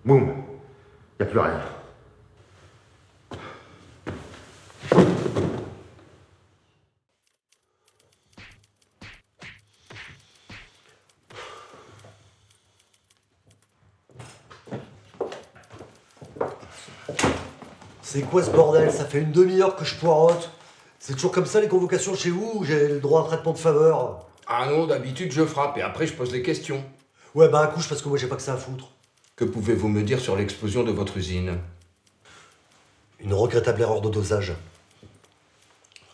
Boum. Il n'y a plus rien. C'est quoi ce bordel? Ça fait une demi-heure que je poireaute. C'est toujours comme ça les convocations chez vous ou j'ai le droit à un traitement de faveur? Ah non, d'habitude je frappe et après je pose les questions. Ouais, bah accouche parce que moi j'ai pas que ça à foutre. Que pouvez-vous me dire sur l'explosion de votre usine? Une regrettable erreur de dosage.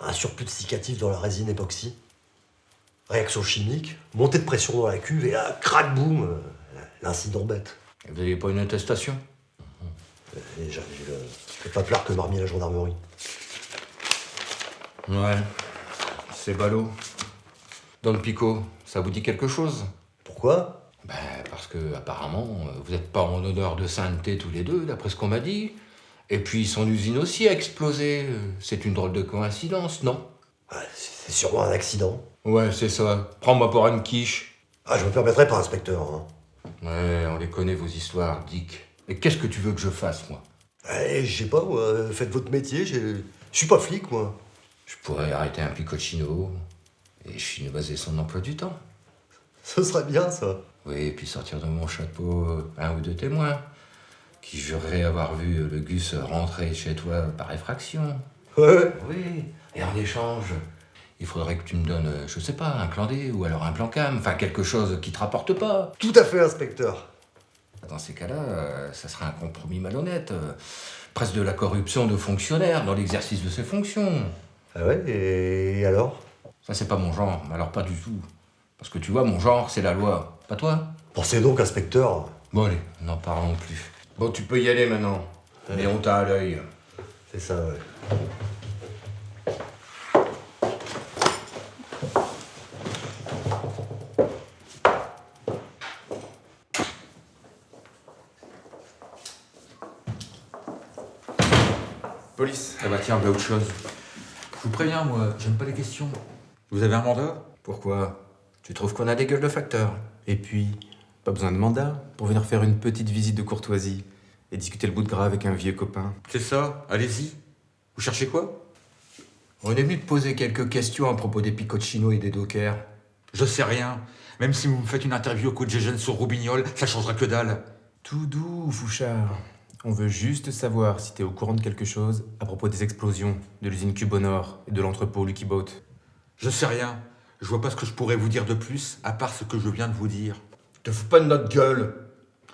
Un surplus de cicatif dans la résine époxy. Réaction chimique, montée de pression dans la cuve et là, crac boum, l'incident bête. Vous n'avez pas une attestation? Et j'ai le paplard que m'a remis la gendarmerie. Ouais, c'est ballot. Don Picot, ça vous dit quelque chose? Pourquoi? Ben, parce que, apparemment, vous n'êtes pas en odeur de sainteté tous les deux, d'après ce qu'on m'a dit. Et puis, son usine aussi a explosé. C'est une drôle de coïncidence, non? C'est sûrement un accident. Ouais, c'est ça. Prends-moi pour une quiche. Ah, je me permettrai pas, inspecteur. Hein. Ouais, on les connaît, vos histoires, Dick. Et qu'est-ce que tu veux que je fasse, moi? Je sais pas, moi. Faites votre métier. Je suis pas flic, moi. Je pourrais arrêter un picocchino et chinoiser son emploi du temps. Ce serait bien, ça. Oui, et puis sortir de mon chapeau un ou deux témoins qui jureraient avoir vu le Gus rentrer chez toi par effraction. Ouais. Oui, et en échange, il faudrait que tu me donnes, je sais pas, un plan D ou alors un plan cam, enfin quelque chose qui te rapporte pas. Tout à fait, inspecteur. Dans ces cas-là, ça serait un compromis malhonnête, presque de la corruption de fonctionnaires dans l'exercice de ses fonctions. Ah ouais, et alors? Ça, c'est pas mon genre, mais alors pas du tout. Parce que tu vois, mon genre, c'est la loi, pas toi? Pensez donc, inspecteur. Bon, allez, n'en parlons plus. Bon, tu peux y aller maintenant, mais on t'a à l'œil. C'est ça, ouais. Police. Ah bah tiens, bah autre chose. Je vous préviens, moi, j'aime pas les questions. Vous avez un mandat? Pourquoi? Tu trouves qu'on a des gueules de facteurs? Et puis, pas besoin de mandat pour venir faire une petite visite de courtoisie et discuter le bout de gras avec un vieux copain. C'est ça, allez-y. Vous cherchez quoi? On est venu te poser quelques questions à propos des Piccoccino et des Dockers. Je sais rien. Même si vous me faites une interview au coup de Gégène sur Roubignol, ça changera que dalle. Tout doux, Fouchard. On veut juste savoir si t'es au courant de quelque chose à propos des explosions de l'usine Cubonor et de l'entrepôt Lucky Boat. Je sais rien. Je vois pas ce que je pourrais vous dire de plus, à part ce que je viens de vous dire. Te fous pas de notre gueule.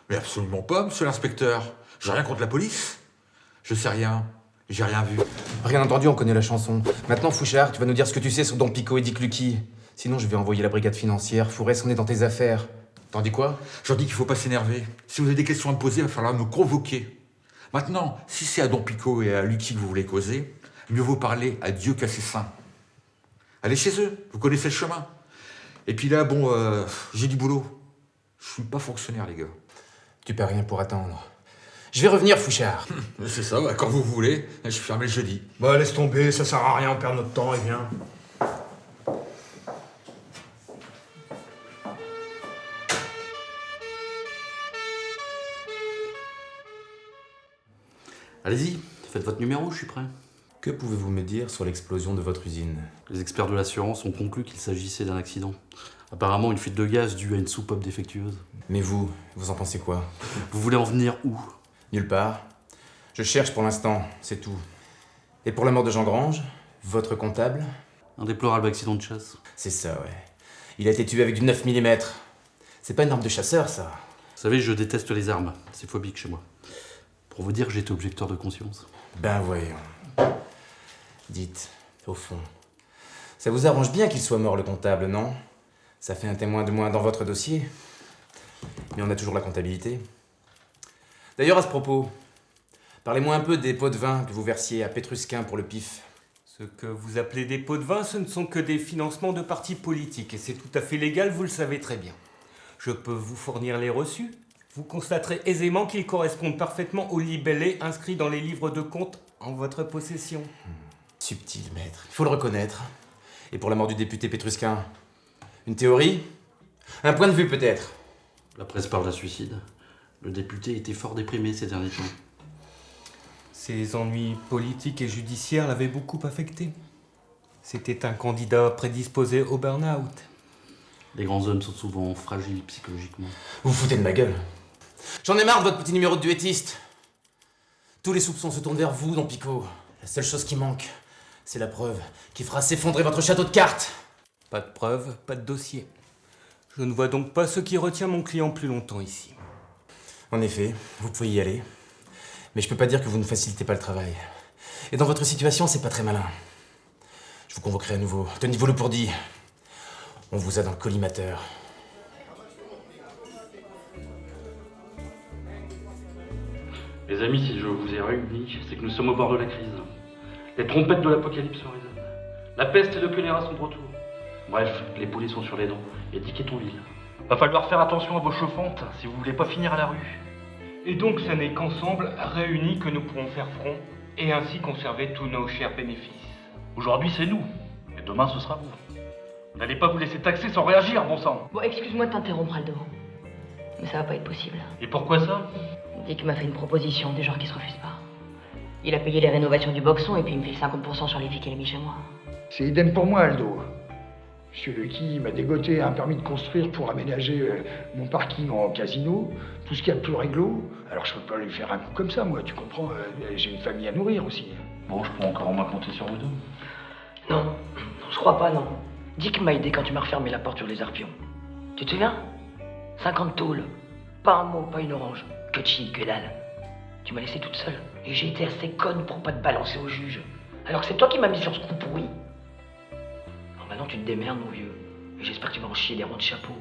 Mais absolument pas, monsieur l'inspecteur. J'ai rien contre la police. Je sais rien. J'ai rien vu. Rien entendu, on connaît la chanson. Maintenant, Fouchard, tu vas nous dire ce que tu sais sur Don Pico et Dick Lucky. Sinon, je vais envoyer la brigade financière. Fourès, on est dans tes affaires. T'en dis quoi? J'en dis qu'il faut pas s'énerver. Si vous avez des questions à me poser, il va falloir me convoquer. Maintenant, si c'est à Don Pico et à Lucky que vous voulez causer, mieux vaut parler à Dieu qu'à ses saints. Allez chez eux, vous connaissez le chemin. Et puis là, bon, j'ai du boulot. Je suis pas fonctionnaire, les gars. Tu perds rien pour attendre. Je vais revenir, Fouchard. C'est ça, bah, quand vous voulez. Je suis fermé le jeudi. Bah laisse tomber, ça sert à rien, on perd notre temps, et bien. Allez-y, faites votre numéro, je suis prêt. Que pouvez-vous me dire sur l'explosion de votre usine? Les experts de l'assurance ont conclu qu'il s'agissait d'un accident. Apparemment une fuite de gaz due à une soupape défectueuse. Mais vous en pensez quoi? Vous voulez en venir où? Nulle part. Je cherche pour l'instant, c'est tout. Et pour la mort de Jean Grange, votre comptable? Un déplorable accident de chasse. C'est ça, ouais. Il a été tué avec du 9 mm. C'est pas une arme de chasseur, ça. Vous savez, je déteste les armes. C'est phobique chez moi. Pour vous dire, j'étais objecteur de conscience. Ben voyons. Dites, au fond, ça vous arrange bien qu'il soit mort, le comptable, non? Ça fait un témoin de moins dans votre dossier. Mais on a toujours la comptabilité. D'ailleurs, à ce propos, parlez-moi un peu des pots de vin que vous versiez à Pétrusquin pour le PIF. Ce que vous appelez des pots de vin, ce ne sont que des financements de partis politiques, et c'est tout à fait légal, vous le savez très bien. Je peux vous fournir les reçus. Vous constaterez aisément qu'ils correspondent parfaitement aux libellés inscrits dans les livres de compte en votre possession. Subtil, maître. Il faut le reconnaître. Et pour la mort du député Pétrusquin, une théorie? Un point de vue, peut-être? La presse parle d'un suicide. Le député était fort déprimé ces derniers temps. Ses ennuis politiques et judiciaires l'avaient beaucoup affecté. C'était un candidat prédisposé au burn-out. Les grands hommes sont souvent fragiles psychologiquement. Vous vous foutez de ma gueule. J'en ai marre de votre petit numéro de duettiste. Tous les soupçons se tournent vers vous, Don Pico. La seule chose qui manque, c'est la preuve qui fera s'effondrer votre château de cartes. Pas de preuve, pas de dossier. Je ne vois donc pas ce qui retient mon client plus longtemps ici. En effet, vous pouvez y aller. Mais je peux pas dire que vous ne facilitez pas le travail. Et dans votre situation, c'est pas très malin. Je vous convoquerai à nouveau. Tenez-vous le pour dit. On vous a dans le collimateur. Les amis, si je vous ai réunis, c'est que nous sommes au bord de la crise. Les trompettes de l'apocalypse résonnent. La peste et le choléra sont de retour. Bref, les poulets sont sur les dents. Et Dick est en ville. Va falloir faire attention à vos chauffantes si vous voulez pas finir à la rue. Et donc ce n'est qu'ensemble, réunis, que nous pourrons faire front et ainsi conserver tous nos chers bénéfices. Aujourd'hui, c'est nous. Et demain, ce sera vous. Vous n'allez pas vous laisser taxer sans réagir, bon sang. Bon, excuse-moi de t'interrompre, Aldo. Mais ça va pas être possible. Et pourquoi ça? Dick m'a fait une proposition du genre qui se refuse pas. Il a payé les rénovations du boxon et puis il me fait 50% sur les filles qu'il a mis chez moi. C'est idem pour moi, Aldo. Monsieur Lucky m'a dégoté un permis de construire pour aménager mon parking en casino, tout ce qu'il y a de plus réglo. Alors je peux pas lui faire un coup comme ça, moi, tu comprends, j'ai une famille à nourrir aussi. Bon, je peux encore au moins compter sur vous deux. Non, je crois pas, non. Dick m'a aidé quand tu m'as refermé la porte sur les arpions. Tu te souviens? 50 tôles. Pas un mot, pas une orange. Que chi, que dalle. Tu m'as laissé toute seule. Et j'ai été assez conne pour pas te balancer au juge. Alors que c'est toi qui m'as mis sur ce coup pourri. Alors maintenant tu te démerdes, mon vieux. Et j'espère que tu vas en chier des ronds de chapeau.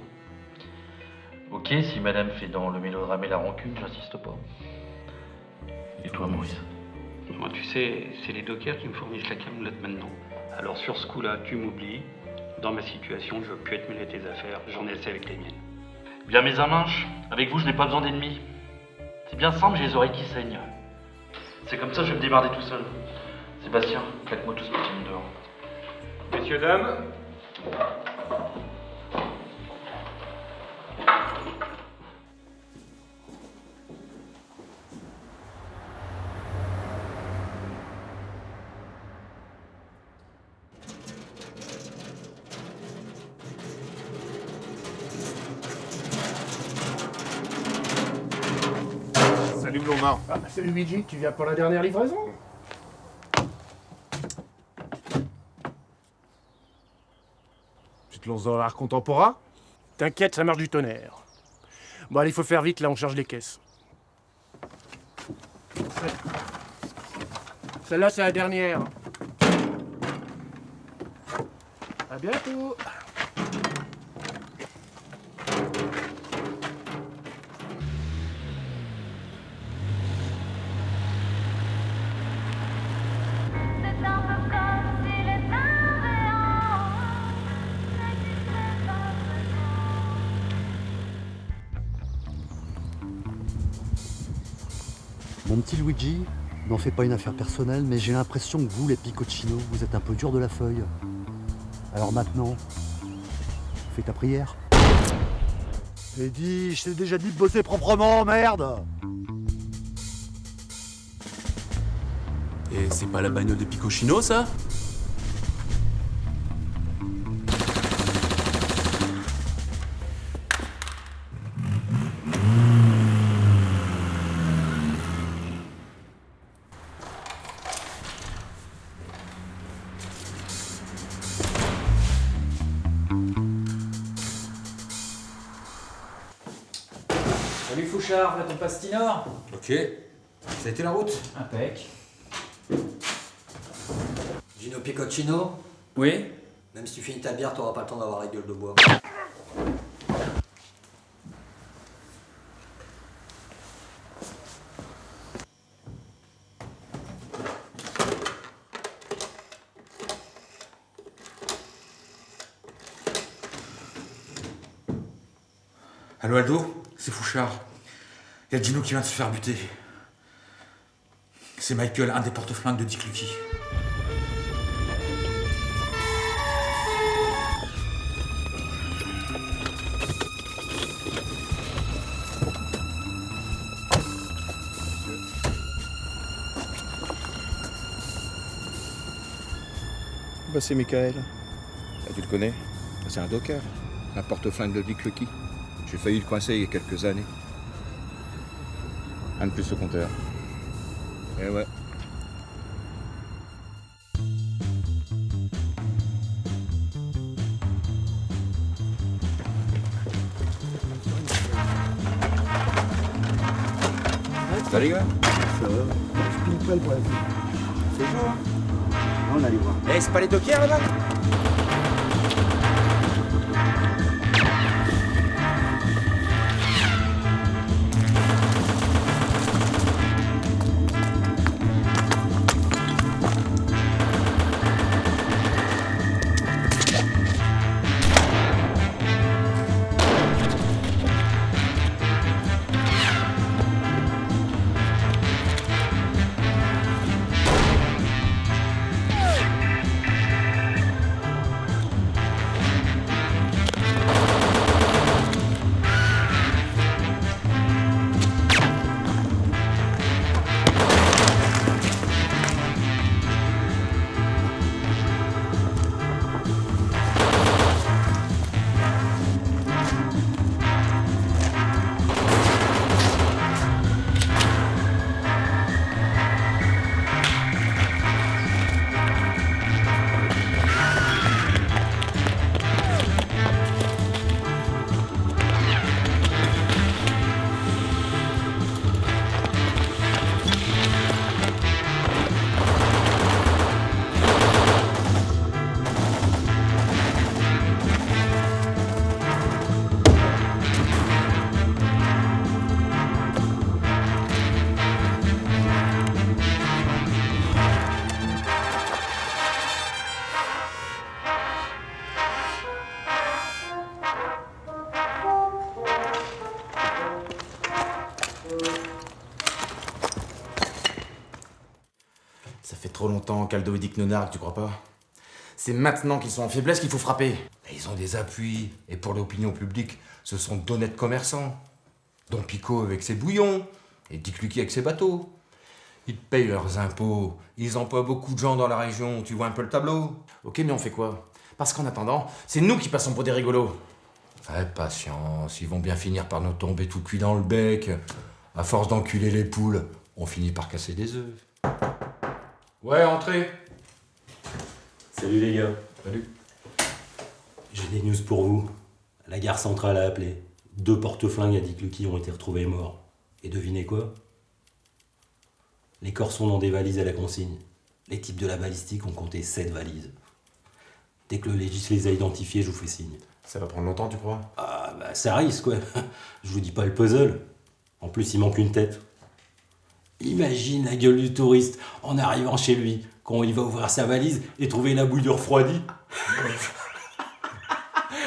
Ok, si madame fait dans le mélodrame et la rancune, j'insiste pas. Et toi, Maurice? Moi, tu sais, c'est les dockers qui me fournissent la camelote maintenant. Alors sur ce coup-là, tu m'oublies. Dans ma situation, je veux plus être mêlé à tes affaires. J'en ai assez avec les miennes. Bien, mes amanches, avec vous, je n'ai pas besoin d'ennemis. C'est bien simple, j'ai les oreilles qui saignent. C'est comme ça, je vais me démerder tout seul. Sébastien, claque-moi tout ce petit dehors. Messieurs, dames. Salut Blondin. Ah, salut Luigi, tu viens pour la dernière livraison? Tu te lances dans l'art contemporain? T'inquiète, ça marche du tonnerre. Bon, allez, il faut faire vite, là, on charge les caisses. Celle-là, c'est la dernière. À bientôt. Mon petit Luigi, n'en fais pas une affaire personnelle, mais j'ai l'impression que vous, les Piccoccino, vous êtes un peu dur de la feuille. Alors maintenant, fais ta prière. Et dis, je t'ai déjà dit de bosser proprement, merde! Et c'est pas la bagnole de Piccoccino, ça? Salut Fouchard, là ton pastinor? Ok. Ça a été la route? Impec. Gino Piccoccino? Oui? Même si tu finis ta bière, t'auras pas le temps d'avoir la gueule de bois. Allô Aldo? C'est Fouchard. Il y a Gino qui vient de se faire buter. C'est Michael, un des porte-flingues de Dick Lucky. Bah c'est Michael. Ah, tu le connais? C'est un docker. Un porte-flingue de Dick Lucky. J'ai failli le coincer il y a quelques années. Un de plus au compteur. Eh ouais. Salut les gars. Ça va. Je pile poil pour la vie. C'est chaud, hein? On allait voir. Eh, c'est pas les dockers là-bas? trop longtemps qu'Aldo et Dick Nonark, tu crois pas? C'est maintenant qu'ils sont en faiblesse qu'il faut frapper. Et ils ont des appuis. Et pour l'opinion publique, ce sont d'honnêtes commerçants. Don Pico avec ses bouillons. Et Dick Lucky avec ses bateaux. Ils payent leurs impôts. Ils emploient beaucoup de gens dans la région. Tu vois un peu le tableau? Ok, mais on fait quoi? Parce qu'en attendant, c'est nous qui passons pour des rigolos. Patience, ils vont bien finir par nous tomber tout cuit dans le bec. À force d'enculer les poules, on finit par casser des œufs. Ouais, entrez. Salut les gars. Salut. J'ai des news pour vous. La gare centrale a appelé. 2 porte-flingues à Dick Lucky ont été retrouvés morts. Et devinez quoi? Les corps sont dans des valises à la consigne. Les types de la balistique ont compté 7 valises. Dès que le légiste les a identifiés, je vous fais signe. Ça va prendre longtemps, tu crois? Ah bah ça risque, quoi. Je vous dis pas le puzzle. En plus, il manque une tête. Imagine la gueule du touriste en arrivant chez lui, quand il va ouvrir sa valise et trouver la bouille refroidie.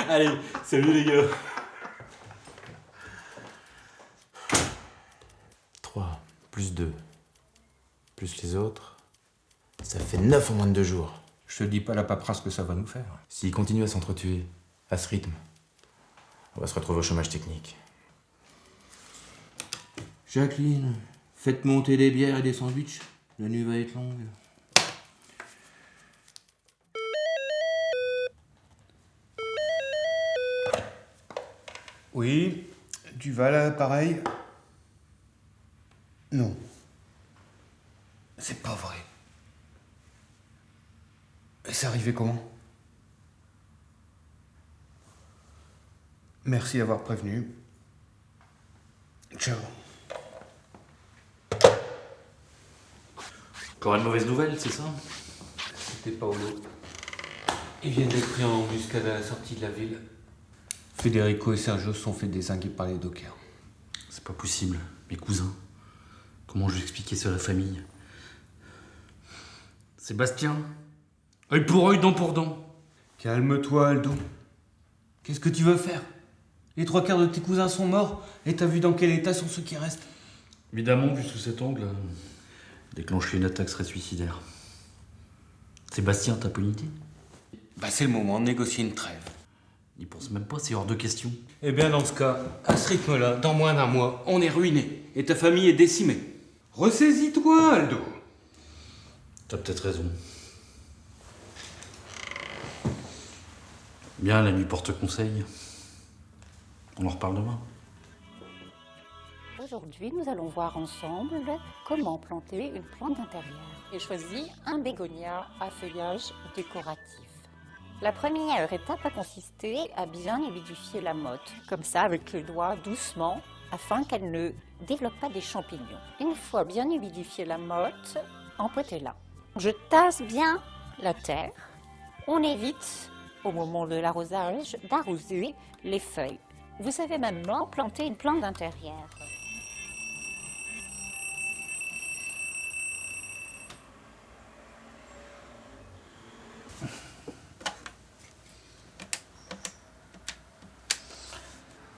Allez, salut les gars. 3 plus 2 plus les autres, ça fait 9 en moins de 2 jours. Je te dis pas la paperasse que ça va nous faire. S'ils continuent à s'entretuer, à ce rythme, on va se retrouver au chômage technique. Jacqueline, faites monter des bières et des sandwichs. La nuit va être longue. Oui, tu vas là, pareil? Non. C'est pas vrai. Et c'est arrivé comment? Merci d'avoir prévenu. Ciao. Encore une mauvaise nouvelle, c'est ça? C'était Paolo. Ils viennent d'être pris en embuscade à la sortie de la ville. Federico et Sergio se sont fait dézinguer par les dockers. C'est pas possible. Mes cousins. Comment je vais expliquer ça à la famille? Sébastien, œil pour œil, dent pour dent. Calme-toi, Aldo. Qu'est-ce que tu veux faire? Les 3/4 de tes cousins sont morts et t'as vu dans quel état sont ceux qui restent? Évidemment, vu sous cet angle, déclencher une attaque serait suicidaire. Sébastien, t'as pas une idée? Bah c'est le moment de négocier une trêve. N'y pense même pas, c'est hors de question. Eh bien dans ce cas, à ce rythme-là, dans moins d'un mois, on est ruiné. Et ta famille est décimée. Ressaisis-toi, Aldo. T'as peut-être raison. Bien, la nuit porte conseil. On en reparle demain. Aujourd'hui, nous allons voir ensemble comment planter une plante d'intérieur. J'ai choisi un bégonia à feuillage décoratif. La première étape a consisté à bien humidifier la motte, comme ça avec le doigt doucement, afin qu'elle ne développe pas des champignons. Une fois bien humidifiée la motte, empouetez-la. Je tasse bien la terre. On évite, au moment de l'arrosage, d'arroser les feuilles. Vous savez maintenant planter une plante d'intérieur.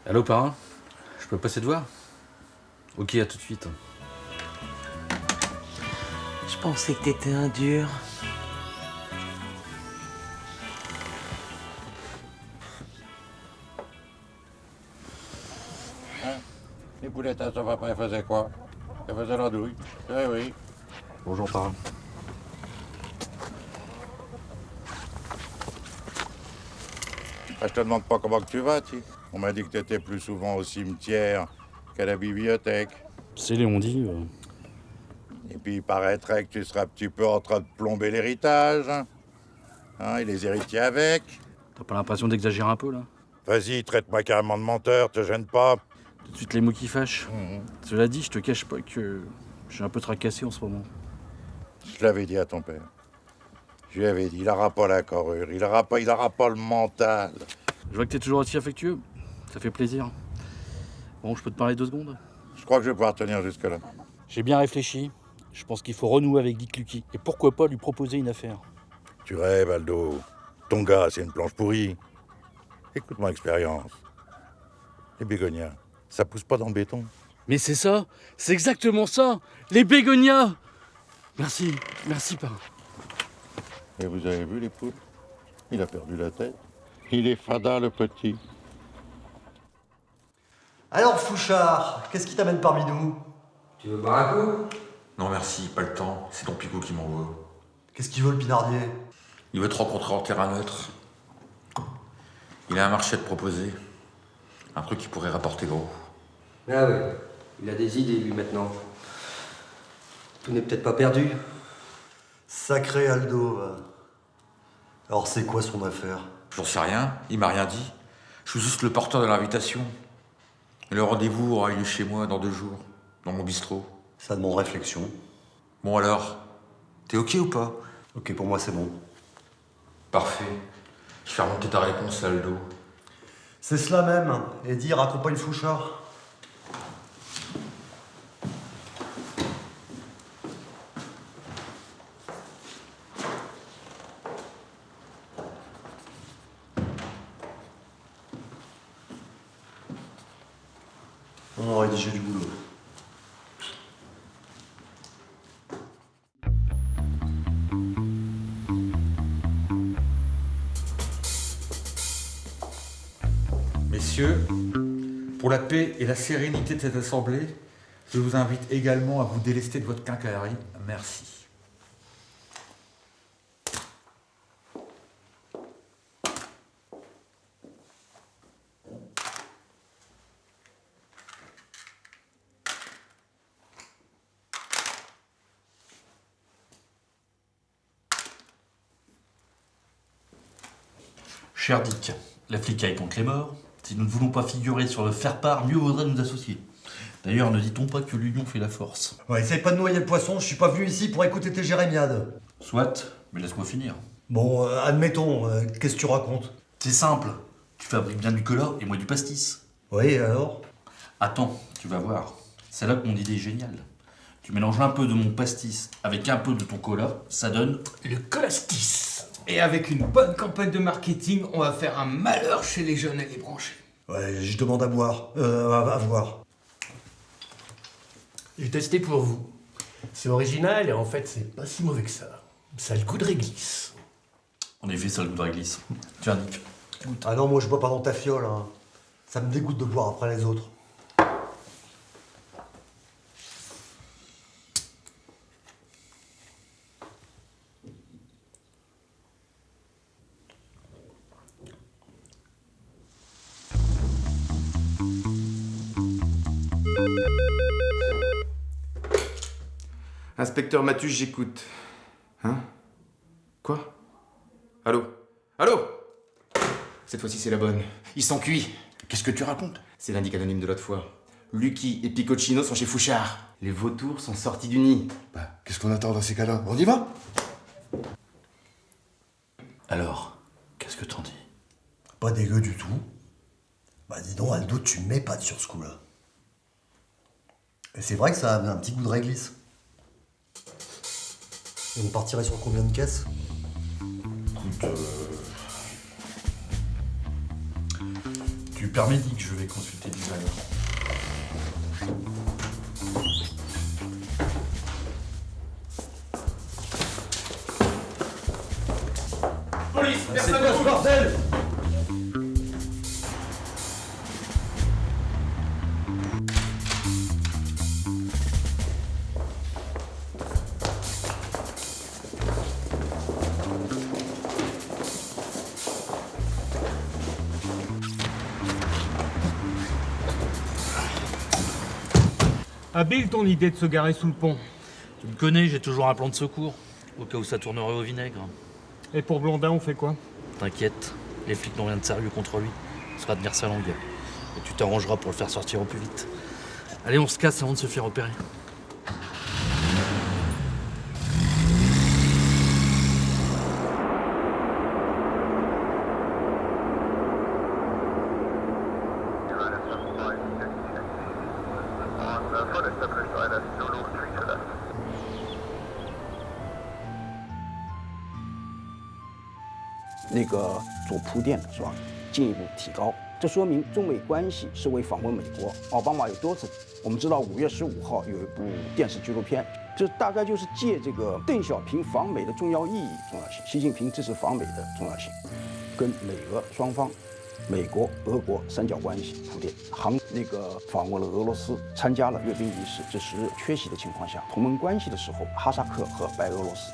Allô, parrain? Je peux passer te voir? Ok, à tout de suite. Je pensais que t'étais un dur. Les poulettes à son papa, elles faisaient quoi? Elles faisaient l'andouille. Oui, oui. Bonjour, parrain. Ah, je te demande pas comment que tu vas, tu. On m'a dit que tu étais plus souvent au cimetière qu'à la bibliothèque. C'est Léon dit. Et puis il paraîtrait que tu seras un petit peu en train de plomber l'héritage. Hein, et les héritiers avec. T'as pas l'impression d'exagérer un peu, là? Vas-y, traite-moi carrément de menteur, te gêne pas. Tout de suite les mots qui fâchent. Cela dit, je te cache pas que je suis un peu tracassé en ce moment. Je l'avais dit à ton père. Je lui avais dit, il n'aura pas la carrure, il n'aura pas le mental. Je vois que t'es toujours aussi affectueux. Ça fait plaisir. Bon, je peux te parler 2 secondes? Je crois que je vais pouvoir tenir jusque-là. J'ai bien réfléchi. Je pense qu'il faut renouer avec Dick Lucky. Et pourquoi pas lui proposer une affaire? Tu rêves, Aldo. Ton gars, c'est une planche pourrie. Écoute mon expérience. Les bégonias, ça pousse pas dans le béton. Mais c'est ça! C'est exactement ça! Les bégonias! Merci, merci, parrain. Et vous avez vu les poules? Il a perdu la tête. Il est fada, le petit. Alors, Fouchard, qu'est-ce qui t'amène parmi nous? Tu veux boire un coup? Non merci, pas le temps. C'est ton Picot qui m'envoie. Qu'est-ce qu'il veut, le pinardier? Il veut te rencontrer en terrain neutre. Il a un marché à te proposer. Un truc qui pourrait rapporter gros. Ah ouais, il a des idées, lui, maintenant. Tout n'est peut-être pas perdu. Sacré Aldo. Alors, c'est quoi son affaire? J'en sais rien, il m'a rien dit. Je suis juste le porteur de l'invitation. Et le rendez-vous aura lieu chez moi dans 2 jours, dans mon bistrot. Ça demande réflexion. Bon alors, t'es ok ou pas? Ok, pour moi c'est bon. Parfait. Je fais remonter ta réponse, Aldo. C'est cela même. Et dire accompagne Fouchard. On aurait dit j'ai du boulot. Messieurs, pour la paix et la sérénité de cette assemblée, je vous invite également à vous délester de votre quincaillerie. Merci. Cher Dick, la flicaille contre les morts. Si nous ne voulons pas figurer sur le faire-part, mieux vaudrait nous associer. D'ailleurs, ne dit-on pas que l'union fait la force? Ouais, essaye pas de noyer le poisson, je suis pas venu ici pour écouter tes jérémiades. Soit, mais laisse-moi finir. Bon, admettons, qu'est-ce que tu racontes? C'est simple. Tu fabriques bien du cola et moi du pastis. Oui, alors? Attends, tu vas voir. C'est là que mon idée est géniale. Tu mélanges un peu de mon pastis avec un peu de ton cola, ça donne le colastis. Et avec une bonne campagne de marketing, on va faire un malheur chez les jeunes et les branchés. Ouais, je demande à boire. À voir. J'ai testé pour vous. C'est original et en fait, c'est pas si mauvais que ça. Ça a le goût de réglisse. En effet, ça a le goût de réglisse. Tiens, Nick. Ah non, moi je bois pas dans ta fiole. Hein. Ça me dégoûte de boire après les autres. Inspecteur Matus, j'écoute. Hein? Quoi? Allô? Allô? Cette fois-ci, c'est la bonne. Ils sont cuits. Qu'est-ce que tu racontes? C'est l'indic anonyme de l'autre fois. Lucky et Picocchino sont chez Fouchard. Les vautours sont sortis du nid. Bah, qu'est-ce qu'on attend dans ces cas-là? On y va? Alors, qu'est-ce que t'en dis? Pas dégueu du tout. Bah dis donc, Aldo, tu m'épates sur ce coup-là. Et c'est vrai que ça a un petit goût de réglisse. Et on partirait sur combien de caisses? Écoute, tu permets, Dick, je vais consulter le designer. Police, C'est quoi ce bordel? Habile ton idée de se garer sous le pont. Tu me connais, j'ai toujours un plan de secours, au cas où ça tournerait au vinaigre. Et pour Blondin, on fait quoi? T'inquiète, les flics n'ont rien de sérieux contre lui. Il sera tenir sa langue. Et tu t'arrangeras pour le faire sortir au plus vite. Allez, on se casse avant de se faire repérer.那个做铺垫是吧？进一步提高，这说明中美关系是为访问美国。奥巴马有多次，我们知道5月15号有一部电视纪录片这大概就是借这个邓小平访美的重要意义、重要性，习近平支持访美的重要性，跟美俄双方、美国、俄国三角关系铺垫。访问了俄罗斯，参加了阅兵仪式，这10日缺席的情况下，同盟关系的时候，哈萨克和白俄罗斯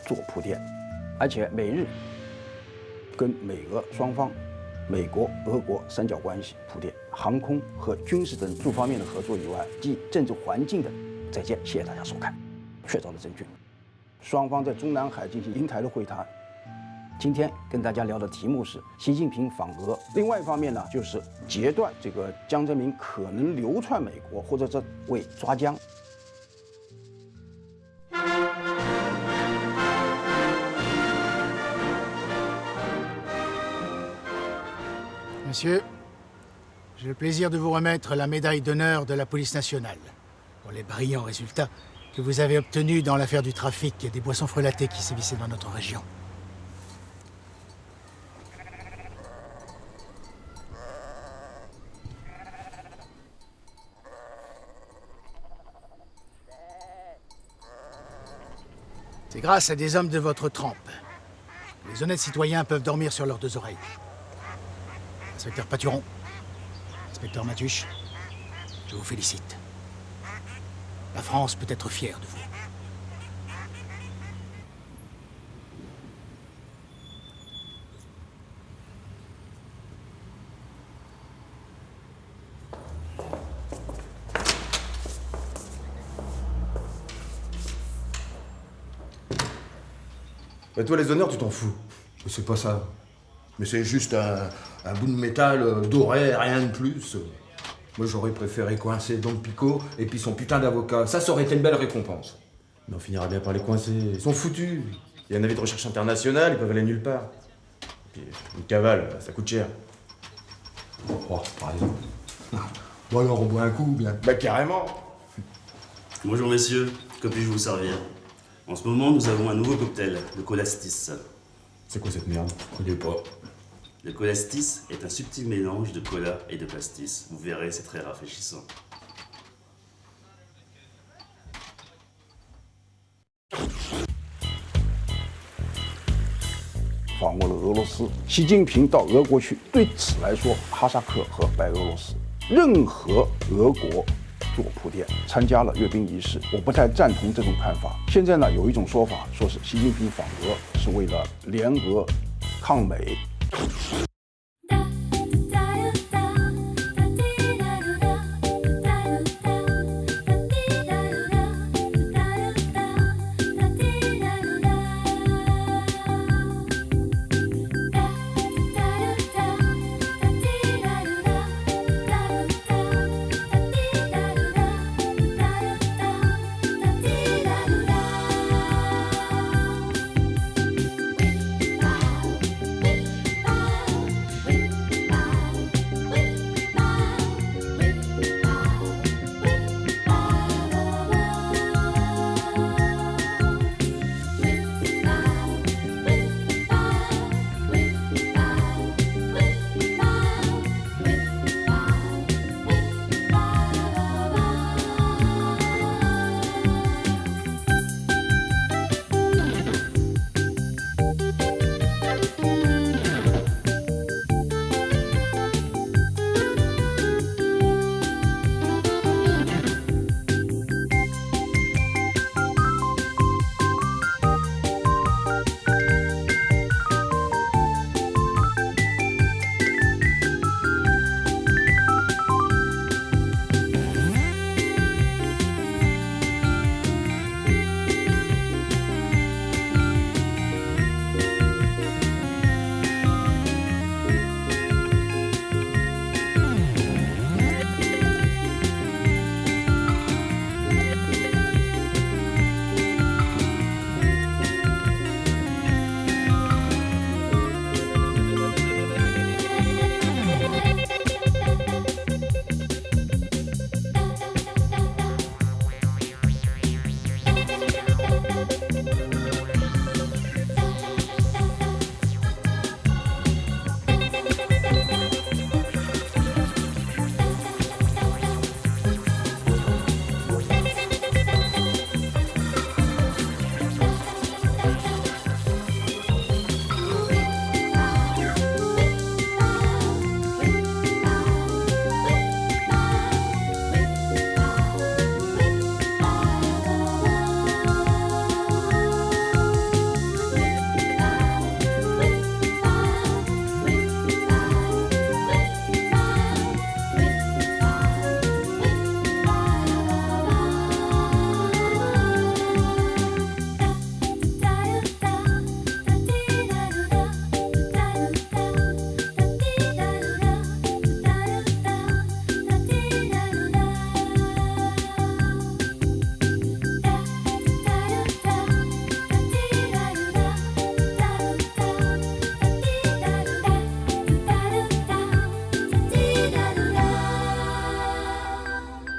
做铺垫，而且美日跟美俄双方、美国、俄国三角关系铺垫，航空和军事等诸方面的合作以外，及政治环境的再见。谢谢大家收看，确凿的证据。双方在中南海进行英台的会谈。今天跟大家聊的题目是习近平访俄，另外一方面呢，就是截断这个江泽民可能流窜美国，或者这为抓江。Monsieur, j'ai le plaisir de vous remettre la médaille d'honneur de la police nationale pour les brillants résultats que vous avez obtenus dans l'affaire du trafic des boissons frelatées qui sévissaient dans notre région. C'est grâce à des hommes de votre trempe. Les honnêtes citoyens peuvent dormir sur leurs 2 oreilles. Inspecteur Paturon, inspecteur Matuche, je vous félicite. La France peut être fière de vous. Bah toi, les honneurs, tu t'en fous. Mais c'est pas ça. Mais c'est juste un bout de métal doré, rien de plus. Moi, j'aurais préféré coincer Don Pico et puis son putain d'avocat. Ça aurait été une belle récompense. Mais on finira bien par les coincer. Ils sont foutus. Il y a un avis de recherche internationale, ils peuvent aller nulle part. Puis une cavale, ça coûte cher. Oh, par exemple. Bon alors, on boit un coup, bien. Bah carrément. Bonjour messieurs, que puis-je vous servir? En ce moment, nous avons un nouveau cocktail, le Colastis. C'est quoi cette merde? Je connais pas. Le Colastis est un subtil mélange de cola et de pastis. Vous verrez, c'est très rafraîchissant. « 访问了俄罗斯，习近平到俄国去，对此来说，哈萨克和白俄罗斯任何俄国做铺垫，参加了阅兵仪式。我不太赞同这种看法。现在呢，有一种说法，说是习近平访俄是为了联俄抗美。